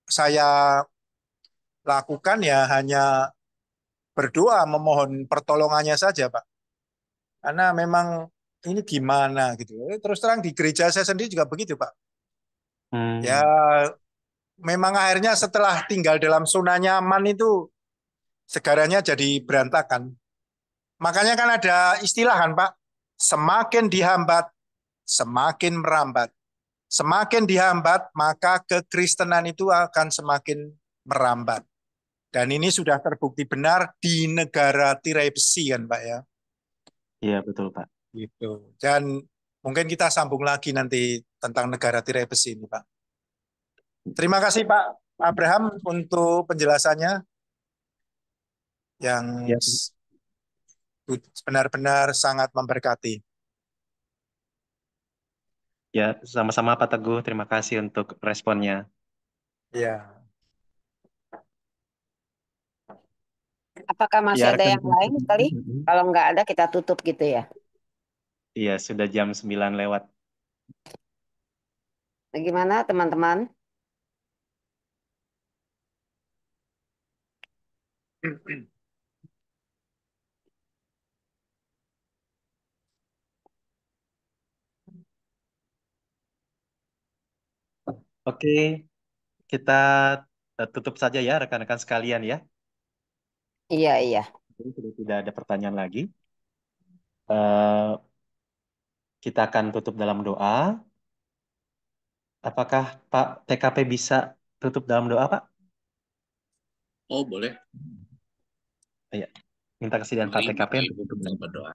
saya lakukan ya hanya berdoa memohon pertolongannya saja, Pak. Karena memang ini gimana gitu. Terus terang di gereja saya sendiri juga begitu, Pak. Ya memang akhirnya setelah tinggal dalam zona nyaman itu segaranya jadi berantakan. Makanya kan ada istilah kan, Pak. Semakin dihambat, semakin merambat. Semakin dihambat, maka kekristenan itu akan semakin merambat. Dan ini sudah terbukti benar di negara tirai besi kan Pak ya. Iya betul Pak. Gitu. Dan mungkin kita sambung lagi nanti tentang negara tirai besi ini Pak. Terima kasih Pak Abraham untuk penjelasannya yang Ya, benar-benar sangat memberkati. ya sama-sama Pak Teguh. Terima kasih untuk responnya. Ya. Apakah masih Ya ada yang rekan-rekan. lain kali? Kalau nggak ada kita tutup gitu ya. Iya sudah jam 9 lewat. Bagaimana teman-teman? Oke, kita tutup saja ya rekan-rekan sekalian ya. Iya, iya. Jadi sudah tidak ada pertanyaan lagi. Eh, kita akan tutup dalam doa. Apakah Pak TKP bisa tutup dalam doa, Pak? Oh, boleh. Iya. Minta kesediaan Pak Mari TKP Bapak untuk Ibu tutup kita dalam doa. berdoa.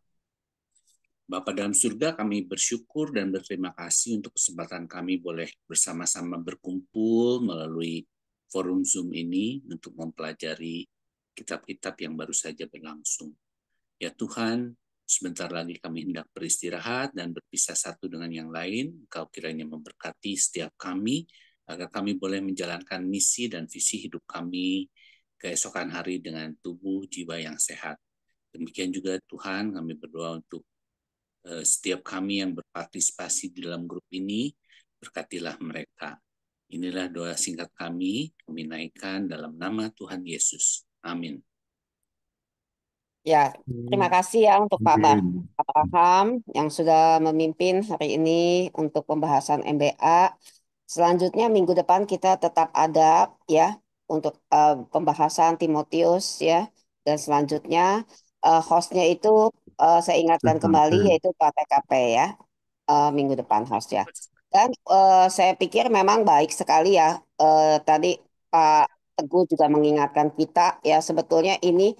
Bapa dalam surga, kami bersyukur dan berterima kasih untuk kesempatan kami boleh bersama-sama berkumpul melalui forum Zoom ini untuk mempelajari kitab-kitab yang baru saja berlangsung. Ya Tuhan, sebentar lagi kami hendak beristirahat dan berpisah satu dengan yang lain. Engkau kiranya memberkati setiap kami, agar kami boleh menjalankan misi dan visi hidup kami keesokan hari dengan tubuh jiwa yang sehat. Demikian juga Tuhan, kami berdoa untuk setiap kami yang berpartisipasi di dalam grup ini, berkatilah mereka. Inilah doa singkat kami naikkan dalam nama Tuhan Yesus. Amin. Ya, terima kasih ya untuk Pak Abraham yang sudah memimpin hari ini untuk pembahasan MBA. Selanjutnya minggu depan kita tetap ada ya untuk pembahasan Timotius ya. Dan selanjutnya hostnya itu saya ingatkan kembali yaitu Pak TKP ya, minggu depan host ya. Dan saya pikir memang baik sekali ya, tadi Pak Teguh juga mengingatkan kita ya, sebetulnya ini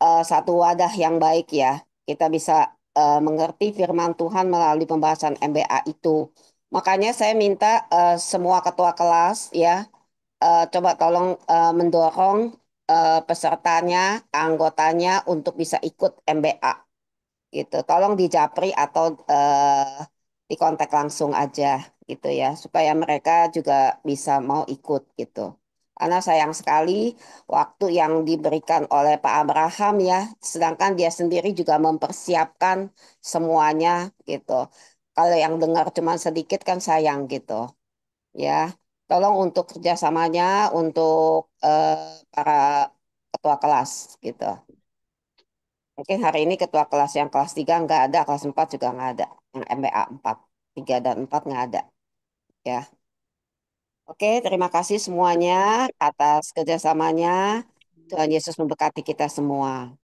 satu wadah yang baik ya. Kita bisa mengerti firman Tuhan melalui pembahasan MBA itu. Makanya saya minta semua ketua kelas ya, coba tolong mendorong pesertanya, anggotanya untuk bisa ikut MBA gitu. Tolong di Japri atau di kontak langsung aja gitu ya, supaya mereka juga bisa mau ikut gitu. Karena sayang sekali waktu yang diberikan oleh Pak Abraham ya, sedangkan dia sendiri juga mempersiapkan semuanya gitu. Kalau yang dengar cuma sedikit kan sayang gitu ya. Tolong untuk kerjasamanya untuk para ketua kelas gitu. Mungkin hari ini ketua kelas yang kelas 3 nggak ada, kelas 4 juga nggak ada. Yang MBA 4, 3 dan 4 nggak ada. Ya. Oke, terima kasih semuanya atas kerjasamanya. Tuhan Yesus memberkati kita semua.